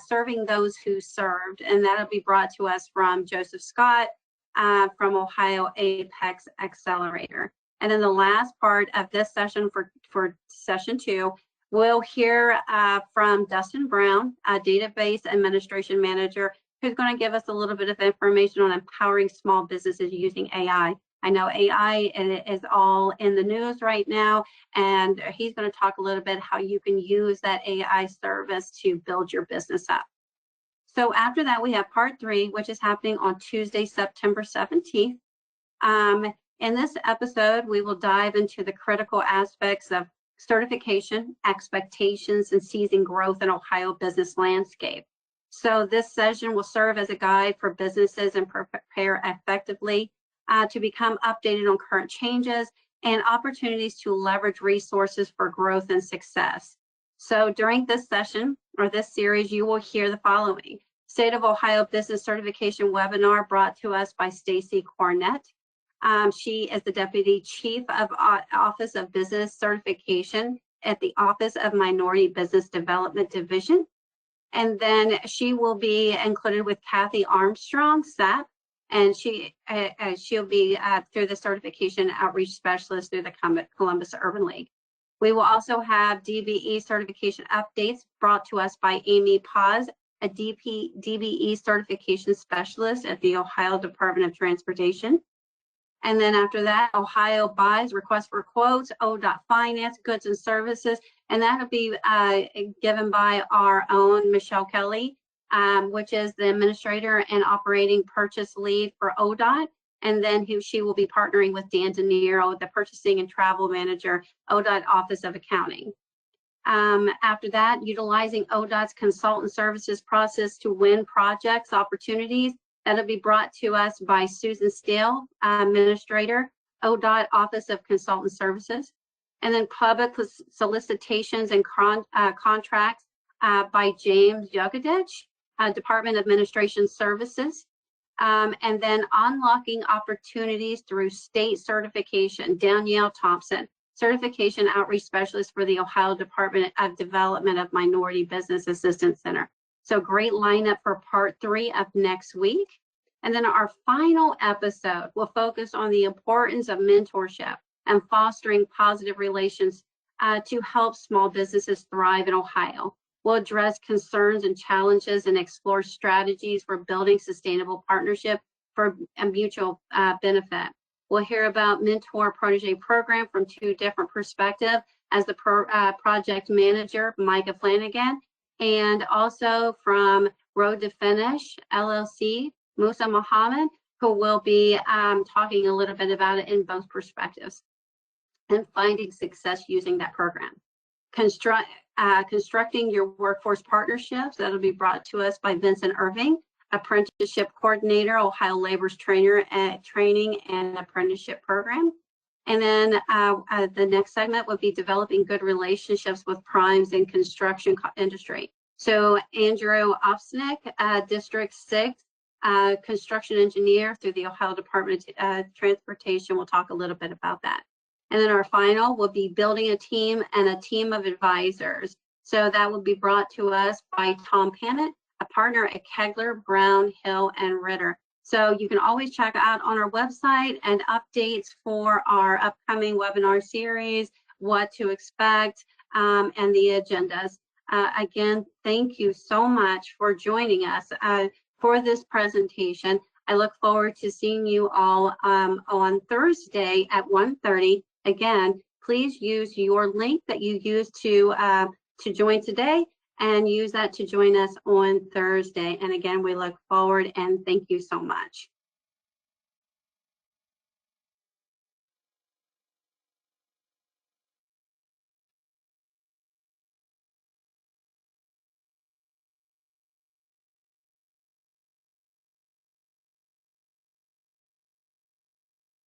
serving those who served, and that'll be brought to us from Joseph Scott from Ohio Apex Accelerator. And then the last part of this session for session 2, we'll hear from Dustin Brown, a database administration manager, who's going to give us a little bit of information on empowering small businesses using AI. I know AI is all in the news right now, and he's going to talk a little bit how you can use that AI service to build your business up. So after that, we have part 3, which is happening on Tuesday, September 17th. In this episode, we will dive into the critical aspects of certification, expectations, and seizing growth in Ohio business landscape. So this session will serve as a guide for businesses and prepare effectively to become updated on current changes and opportunities to leverage resources for growth and success. So during this session or this series, you will hear the following: State of Ohio Business Certification webinar brought to us by Stacy Cornett. She is the Deputy Chief of Office of Business Certification at the Office of Minority Business Development Division. And then she will be included with Kathy Armstrong, SAP, and she'll be through the Certification Outreach Specialist through the Columbus Urban League. We will also have DBE certification updates brought to us by Amy Paz, a DBE certification specialist at the Ohio Department of Transportation. And then after that, Ohio buys, request for quotes, ODOT finance, goods and services, and that'll be given by our own Michelle Kelly, which is the administrator and operating purchase lead for ODOT. And then she will be partnering with Dan De Niro, the purchasing and travel manager, ODOT Office of Accounting. After that, utilizing ODOT's consultant services process to win projects, opportunities. That'll be brought to us by Susan Steele, Administrator, ODOT Office of Consultant Services. And then public solicitations and contracts by James Jogadich, Department of Administration Services. And then unlocking opportunities through state certification, Danielle Thompson, Certification Outreach Specialist for the Ohio Department of Development of Minority Business Assistance Center. So great lineup for part 3 of next week. And then our final episode will focus on the importance of mentorship and fostering positive relations to help small businesses thrive in Ohio. We'll address concerns and challenges and explore strategies for building sustainable partnership for a mutual benefit. We'll hear about mentor protege program from two different perspectives as the project manager, Micah Flanagan, and also from Road to Finish LLC, Musa Muhammad, who will be talking a little bit about it in both perspectives and finding success using that program. Constructing your workforce partnerships, that'll be brought to us by Vincent Irving, apprenticeship coordinator, Ohio Labor's training and apprenticeship program. And then the next segment would be developing good relationships with primes in construction industry. So Andrew Opsnick, District 6 construction engineer through the Ohio Department of Transportation, will talk a little bit about that. And then our final will be building a team and a team of advisors. So that will be brought to us by Tom Pannett, a partner at Kegler, Brown, Hill, and Ritter. So you can always check out on our website and updates for our upcoming webinar series, what to expect, and the agendas. Again, thank you so much for joining us for this presentation. I look forward to seeing you all on Thursday at 1:30. Again, please use your link that you used to join today and use that to join us on Thursday. And again, we look forward and thank you so much.